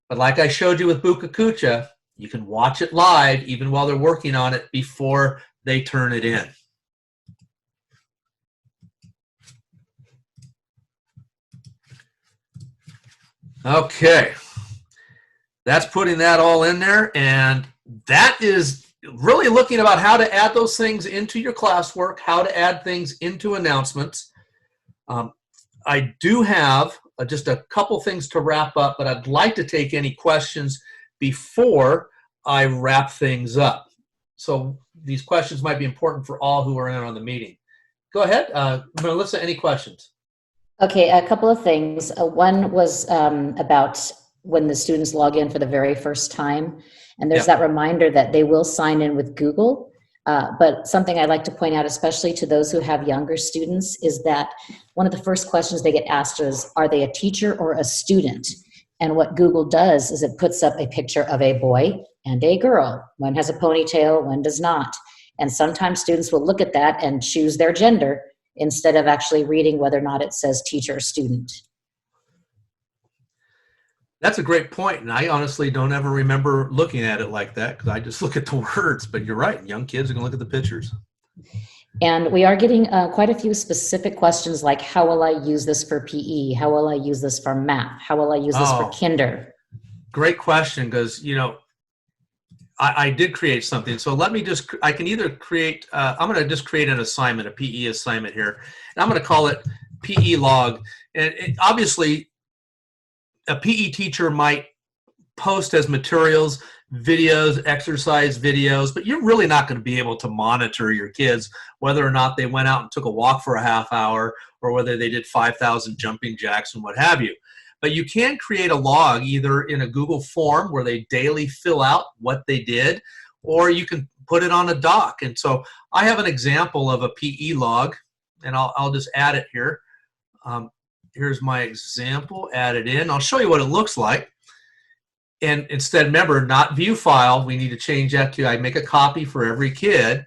Speaker 1: But like I showed you with Bukakucha, you can watch it live even while they're working on it before they turn it in. Okay. That's putting that all in there, and that is really looking about how to add those things into your classwork, how to add things into announcements. I do have just a couple things to wrap up, but I'd like to take any questions before I wrap things up. So these questions might be important for all who are in on the meeting. Go ahead, Melissa, any questions?
Speaker 2: Okay, a couple of things. One was about when the students log in for the very first time, and there's that reminder that they will sign in with Google. But something I'd like to point out, especially to those who have younger students, is that one of the first questions they get asked is, are they a teacher or a student? And what Google does is it puts up a picture of a boy and a girl. One has a ponytail, one does not. And sometimes students will look at that and choose their gender instead of actually reading whether or not it says teacher or student.
Speaker 1: That's a great point, and I honestly don't ever remember looking at it like that because I just look at the words, but you're right. Young kids are going to look at the pictures.
Speaker 2: And we are getting quite a few specific questions like, how will I use this for PE? How will I use this for math? How will I use this for kinder?
Speaker 1: Great question, because, you know, I did create something. So let me just, I can either create, I'm going to just create an assignment, a PE assignment here, and I'm going to call it PE log. And obviously, a PE teacher might post as materials, videos, exercise videos, but you're really not going to be able to monitor your kids whether or not they went out and took a walk for a half hour or whether they did 5,000 jumping jacks and what have you. But you can create a log either in a Google form where they daily fill out what they did, or you can put it on a doc. And so I have an example of a PE log, and I'll just add it here. Here's my example, add it in. I'll show you what it looks like. And instead, remember, not view file, we need to change that to, I make a copy for every kid.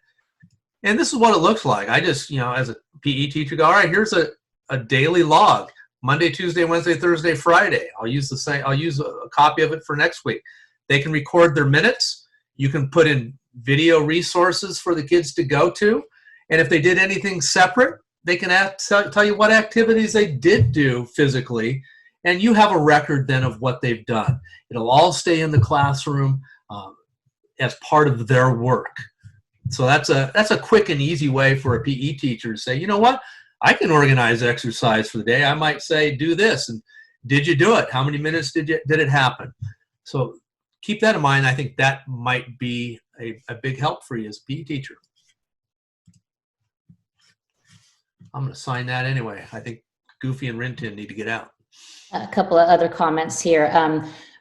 Speaker 1: And this is what it looks like. I just, you know, as a PE teacher, go, all right, here's a daily log. Monday, Tuesday, Wednesday, Thursday, Friday. I'll use the same, I'll use a copy of it for next week. They can record their minutes. You can put in video resources for the kids to go to. And if they did anything separate, they can tell you what activities they did do physically, and you have a record then of what they've done. It'll all stay in the classroom as part of their work. So that's a quick and easy way for a PE teacher to say, you know what, I can organize exercise for the day. I might say, do this, and did you do it? How many minutes did it happen? So keep that in mind. I think that might be a big help for you as a PE teacher. I'm going to sign that anyway. I think Goofy and Rintin need to get out.
Speaker 2: A couple of other comments here.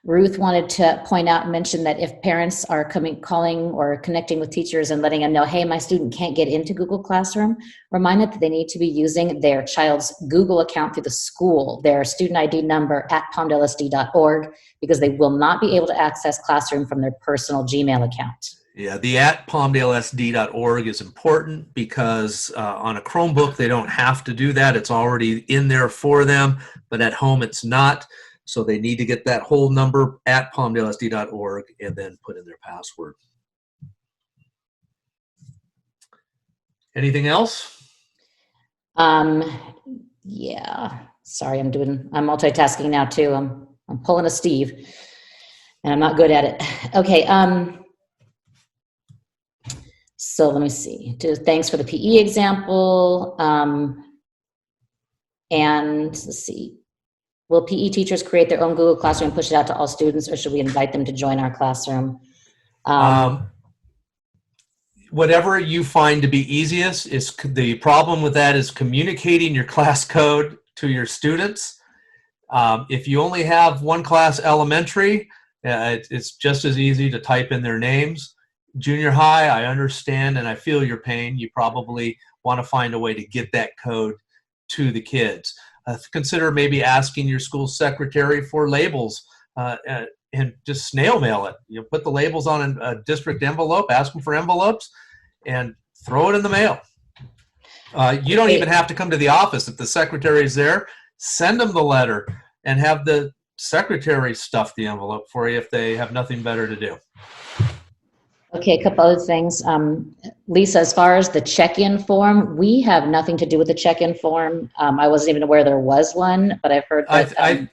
Speaker 2: Ruth wanted to point out and mention that if parents are calling or connecting with teachers and letting them know, hey, my student can't get into Google Classroom, remind them that they need to be using their child's Google account through the school, their student ID number at palmdalesd.org, because they will not be able to access Classroom from their personal Gmail account.
Speaker 1: Yeah, the at palmdalesd.org is important because on a Chromebook, they don't have to do that. It's already in there for them, but at home it's not. So they need to get that whole number at palmdalesd.org and then put in their password. Anything else?
Speaker 2: Um, yeah. Sorry, I'm multitasking now too. I'm pulling a Steve, and I'm not good at it. Okay. So let me see. Thanks for the PE example. And let's see. Will PE teachers create their own Google Classroom and push it out to all students, or should we invite them to join our classroom?
Speaker 1: Whatever you find to be easiest. Is the problem with that is communicating your class code to your students. If you only have one class elementary, it's just as easy to type in their names. Junior high, I understand and I feel your pain. You probably want to find a way to get that code to the kids. Consider maybe asking your school secretary for labels and just snail mail it. You know, put the labels on a district envelope, ask them for envelopes, and throw it in the mail. You don't even have to come to the office. If the secretary is there, send them the letter and have the secretary stuff the envelope for you if they have nothing better to do.
Speaker 2: Okay, a couple other things. Lisa, as far as the check-in form, we have nothing to do with the check-in form. I wasn't even aware there was one, but I've heard that.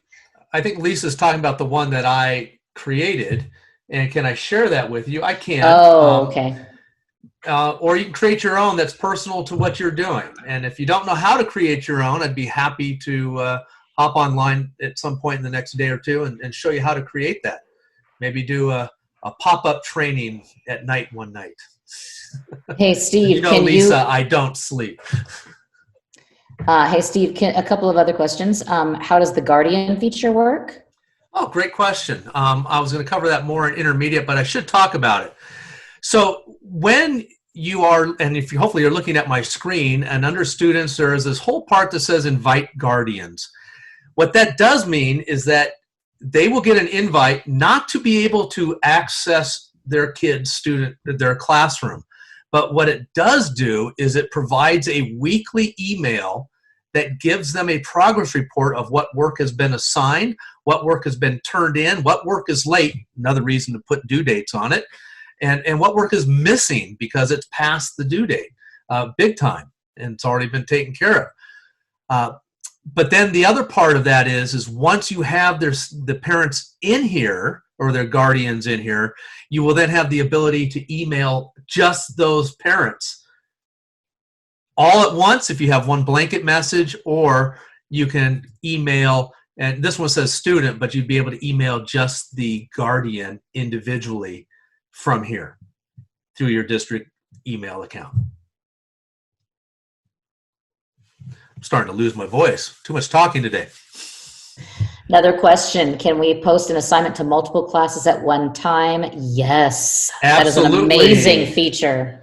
Speaker 1: I think Lisa's talking about the one that I created, and can I share that with you? I can.
Speaker 2: Oh, okay.
Speaker 1: Or you can create your own that's personal to what you're doing. And if you don't know how to create your own, I'd be happy to hop online at some point in the next day or two and show you how to create that. Maybe do a pop-up training at night one night.
Speaker 2: Hey, Steve,
Speaker 1: you know, Lisa, I don't sleep.
Speaker 2: Hey, Steve, a couple of other questions. How does the Guardian feature work?
Speaker 1: Oh, great question. I was going to cover that more in intermediate, but I should talk about it. So when you are, and if you hopefully you're looking at my screen, and under students, there is this whole part that says invite guardians. What that does mean is that they will get an invite not to be able to access their their classroom. But what it does do is it provides a weekly email that gives them a progress report of what work has been assigned, what work has been turned in, what work is late, another reason to put due dates on it, and what work is missing because it's past the due date, big time, and it's already been taken care of. But then the other part of that is once you have the parents in here or their guardians in here, you will then have the ability to email just those parents all at once if you have one blanket message, or you can email, and this one says student, but you'd be able to email just the guardian individually from here through your district email account. I'm starting to lose my voice. Too much talking today.
Speaker 2: Another question. Can we post an assignment to multiple classes at one time? Yes.
Speaker 1: Absolutely.
Speaker 2: That is an amazing feature.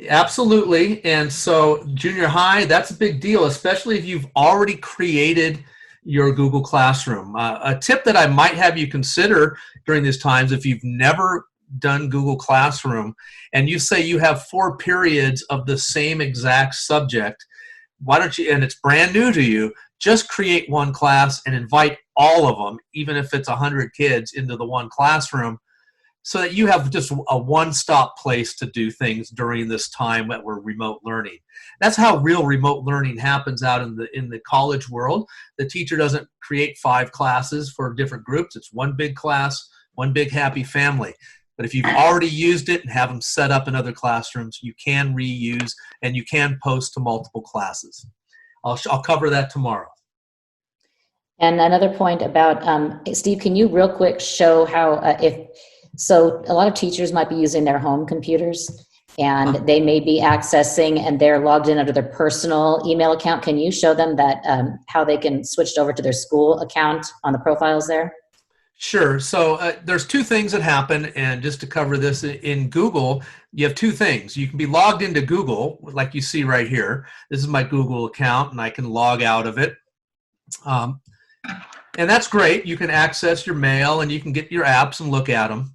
Speaker 1: Absolutely. And so junior high, that's a big deal, especially if you've already created your Google Classroom. A tip that I might have you consider during these times, if you've never done Google Classroom and you say you have 4 periods of the same exact subject, why don't you, and it's brand new to you, just create one class and invite all of them, even if it's 100 kids, into the one classroom, so that you have just a one-stop place to do things during this time that we're remote learning. That's how real remote learning happens out in the college world. The teacher doesn't create 5 classes for different groups. It's one big class, one big happy family. But if you've already used it and have them set up in other classrooms, you can reuse and you can post to multiple classes. I'll cover that tomorrow.
Speaker 2: And another point about, Steve, can you real quick show how, so a lot of teachers might be using their home computers and they may be accessing and they're logged in under their personal email account. Can you show them that how they can switch over to their school account on the profiles there?
Speaker 1: Sure. So there's 2 things that happen, and just to cover this, in Google, you have 2 things. You can be logged into Google, like you see right here. This is my Google account, and I can log out of it. And that's great. You can access your mail, and you can get your apps and look at them.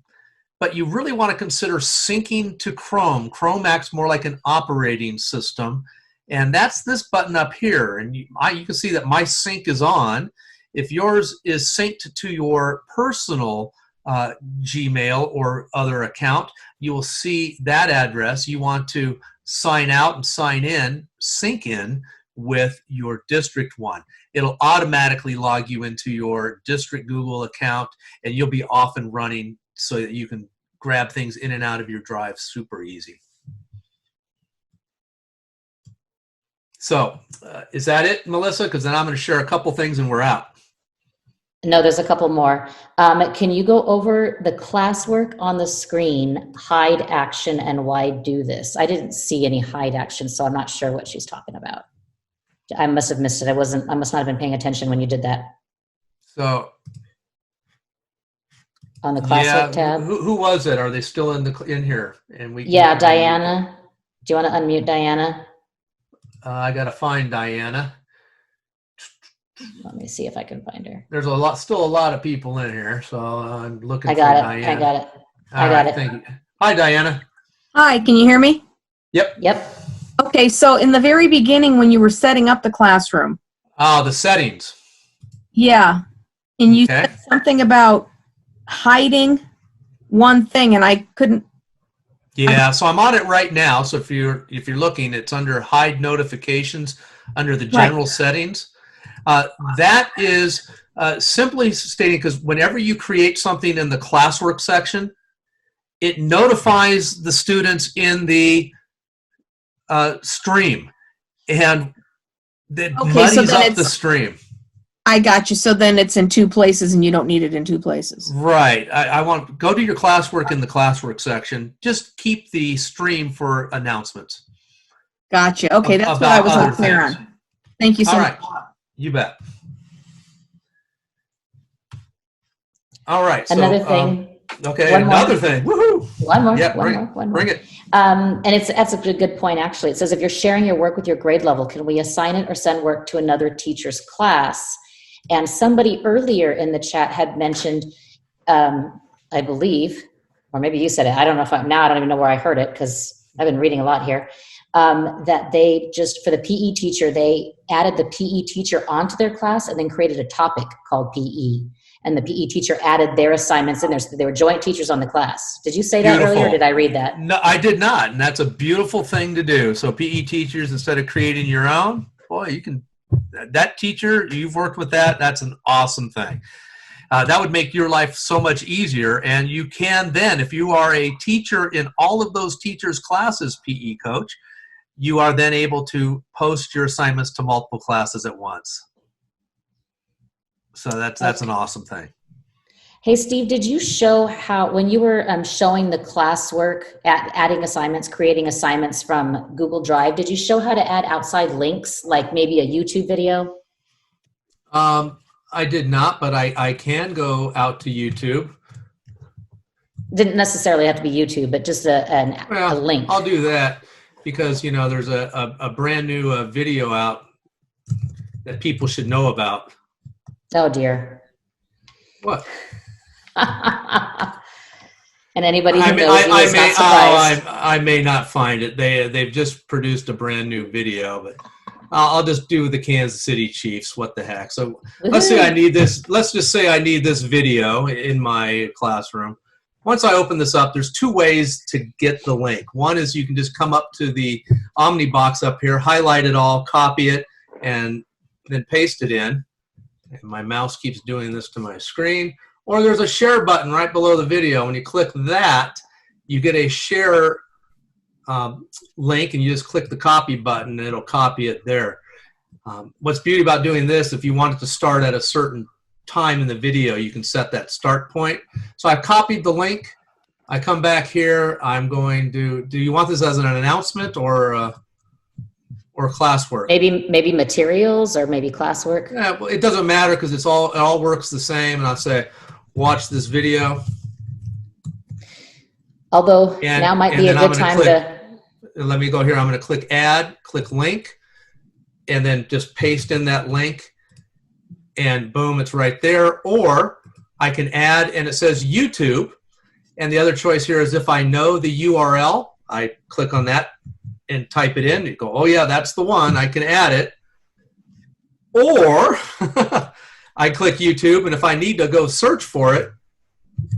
Speaker 1: But you really want to consider syncing to Chrome. Chrome acts more like an operating system, and that's this button up here. And you can see that my sync is on. If yours is synced to your personal Gmail or other account, you will see that address. You want to sign out and sign in, sync in with your district one. It'll automatically log you into your district Google account, and you'll be off and running so that you can grab things in and out of your drive super easy. So is that it, Melissa? Because then I'm going to share a couple things and we're out.
Speaker 2: No, there's a couple more. Can you go over the classwork on the screen, hide action, and why do this? I didn't see any hide action, so I'm not sure what she's talking about. I must have missed it. I must not have been paying attention when you did that.
Speaker 1: So
Speaker 2: on the classwork tab.
Speaker 1: Who was it? Are they still in here? And we.
Speaker 2: Yeah, Diana. Do you want to unmute Diana?
Speaker 1: I got to find Diana.
Speaker 2: Let me see if I can find her.
Speaker 1: There's still a lot of people in here, so I'm looking for
Speaker 2: I
Speaker 1: Diana.
Speaker 2: got it.
Speaker 1: I got it. Thank you. Hi, Diana.
Speaker 3: Hi, can you hear me?
Speaker 2: Yep.
Speaker 3: Okay, so in the very beginning when you were setting up the classroom.
Speaker 1: Oh, the settings.
Speaker 3: Yeah. And you said something about hiding one thing and I couldn't.
Speaker 1: Yeah, so I'm on it right now. So if you're looking, it's under hide notifications under the general settings. That is simply stating, because whenever you create something in the classwork section, it notifies the students in the stream, and that muddies up the stream.
Speaker 3: I got you. So then it's in two places and you don't need it in two places.
Speaker 1: Right. I want go to your classwork in the classwork section. Just keep the stream for announcements.
Speaker 3: Gotcha. Okay, that's what I was unclear on. Thank you so much.
Speaker 1: All right. You bet. All right.
Speaker 2: Another thing.
Speaker 1: Okay, another thing. Woohoo!
Speaker 2: One more.
Speaker 1: Yeah,
Speaker 2: one more.
Speaker 1: Bring it.
Speaker 2: And that's a good point, actually. It says, if you're sharing your work with your grade level, can we assign it or send work to another teacher's class? And somebody earlier in the chat had mentioned, I believe, or maybe you said it. I don't know if now I don't even know where I heard it because I've been reading a lot here. That they just, for the PE teacher, they added the PE teacher onto their class and then created a topic called PE. And the PE teacher added their assignments in there. So they were joint teachers on the class. Did you say that earlier, or did I read that?
Speaker 1: No, I did not. And that's a beautiful thing to do. So PE teachers, instead of creating your own, boy, you can, that teacher, you've worked with that. That's an awesome thing. That would make your life so much easier. And you can then, if you are a teacher in all of those teachers' classes, PE coach, you are then able to post your assignments to multiple classes at once. So that's an awesome thing.
Speaker 2: Hey, Steve, did you show how, when you were showing the classwork, adding assignments, creating assignments from Google Drive, did you show how to add outside links, like maybe a YouTube video?
Speaker 1: I did not, but I can go out to YouTube.
Speaker 2: Didn't necessarily have to be YouTube, but just a link.
Speaker 1: I'll do that because, you know, there's a brand new video out that people should know about.
Speaker 2: Oh, dear.
Speaker 1: What?
Speaker 2: And anybody who knows you is not surprised.
Speaker 1: I may not find it. They've just produced a brand new video, but I'll just do the Kansas City Chiefs. What the heck? So let's say I need this. Let's just say I need this video in my classroom. Once I open this up, there's two ways to get the link. One is you can just come up to the Omni box up here, highlight it all, copy it, and then paste it in. And my mouse keeps doing this to my screen. Or there's a share button right below the video. When you click that, you get a share link, and you just click the copy button, and it'll copy it there. What's beauty about doing this, if you want it to start at a certain time in the video, you can set that start point. So I've copied the link. I come back here. I'm going to, do you want this as an announcement or classwork?
Speaker 2: Maybe materials or maybe classwork.
Speaker 1: Yeah, well, it doesn't matter because it all works the same. And I'll say, watch this video.
Speaker 2: Although now might be a good time to.
Speaker 1: Let me go here. I'm going to click add, click link, and then just paste in that link, and boom, it's right there. Or I can add, and it says YouTube, and the other choice here is if I know the URL, I click on that and type it in. You go, oh yeah, that's the one. I can add it. Or I click YouTube, and if I need to go search for it,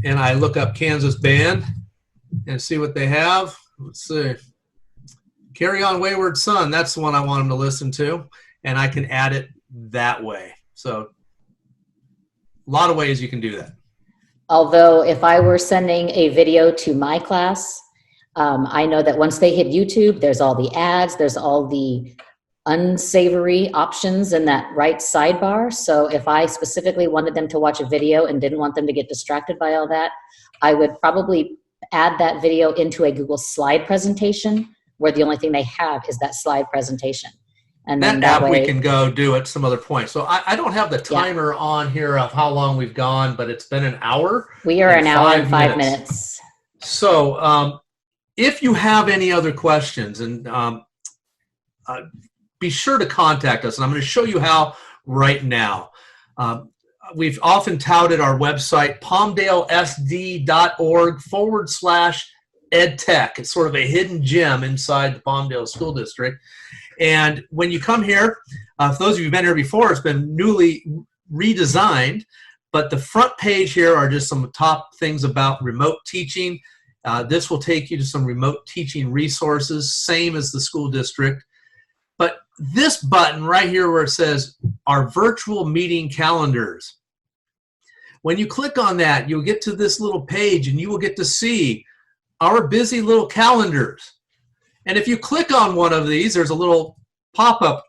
Speaker 1: and I look up Kansas Band and see what they have. Let's see. Carry On Wayward Son, that's the one I want them to listen to, and I can add it that way. So a lot of ways you can do that.
Speaker 2: Although if I were sending a video to my class, I know that once they hit YouTube, there's all the ads, there's all the unsavory options in that right sidebar. So if I specifically wanted them to watch a video and didn't want them to get distracted by all that, I would probably add that video into a Google slide presentation where the only thing they have is that slide presentation. And then
Speaker 1: that app
Speaker 2: way,
Speaker 1: we can go do at some other point. So I don't have the timer on here of how long we've gone, but it's been an hour.
Speaker 2: We are an hour and 5 minutes.
Speaker 1: So if you have any other questions, and be sure to contact us. And I'm going to show you how right now. We've often touted our website, palmdalesd.org/edtech. It's sort of a hidden gem inside the Palmdale School District. And when you come here, for those of you who've been here before, it's been newly redesigned. But the front page here are just some top things about remote teaching. This will take you to some remote teaching resources, same as the school district. But this button right here where it says our virtual meeting calendars, when you click on that, you'll get to this little page and you will get to see our busy little calendars. And if you click on one of these, there's a little pop-up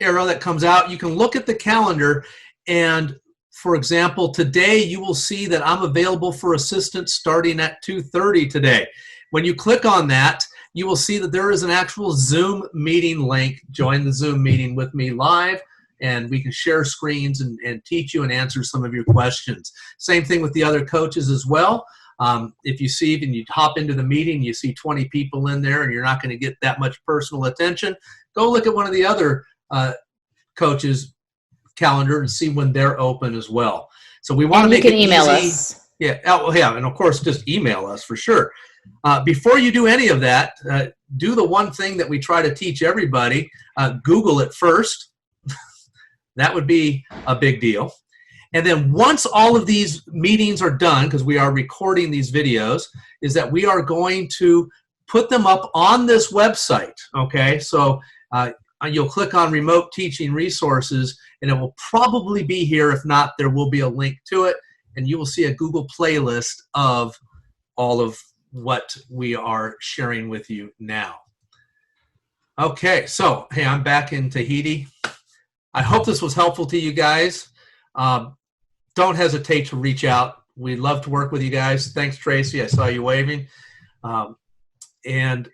Speaker 1: arrow that comes out. You can look at the calendar, and for example, today you will see that I'm available for assistance starting at 2:30 today. When you click on that, you will see that there is an actual Zoom meeting link. Join the Zoom meeting with me live, and we can share screens and teach you and answer some of your questions. Same thing with the other coaches as well. If you see and you hop into the meeting, you see 20 people in there and you're not going to get that much personal attention, go look at one of the other coaches' calendar and see when they're open as well. So we want to make it easy. You can email us. Yeah, oh, yeah, and of course, just email us for sure. Before you do any of that, do the one thing that we try to teach everybody. Google it first. That would be a big deal. And then once all of these meetings are done, because we are recording these videos, is that we are going to put them up on this website, okay? So you'll click on Remote Teaching Resources, and it will probably be here. If not, there will be a link to it, and you will see a Google playlist of all of what we are sharing with you now. Okay, so, hey, I'm back in Tahiti. I hope this was helpful to you guys. Don't hesitate to reach out. We'd love to work with you guys. Thanks, Tracy. I saw you waving. And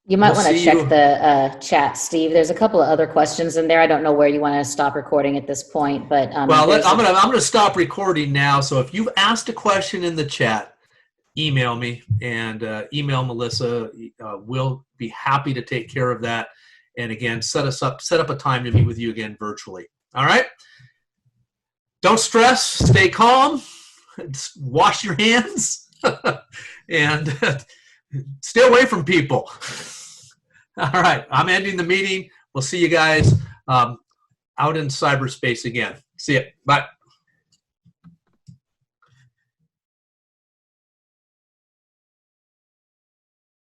Speaker 2: you might want to check the chat, Steve. There's a couple of other questions in there. I don't know where you want to stop recording at this point, but
Speaker 1: well, I'm gonna stop recording now. So if you've asked a question in the chat, email me and email Melissa. We'll be happy to take care of that. And again, set up a time to meet with you again virtually. All right. Don't stress, stay calm, wash your hands, and stay away from people. All right, I'm ending the meeting. We'll see you guys out in cyberspace again. See ya. Bye.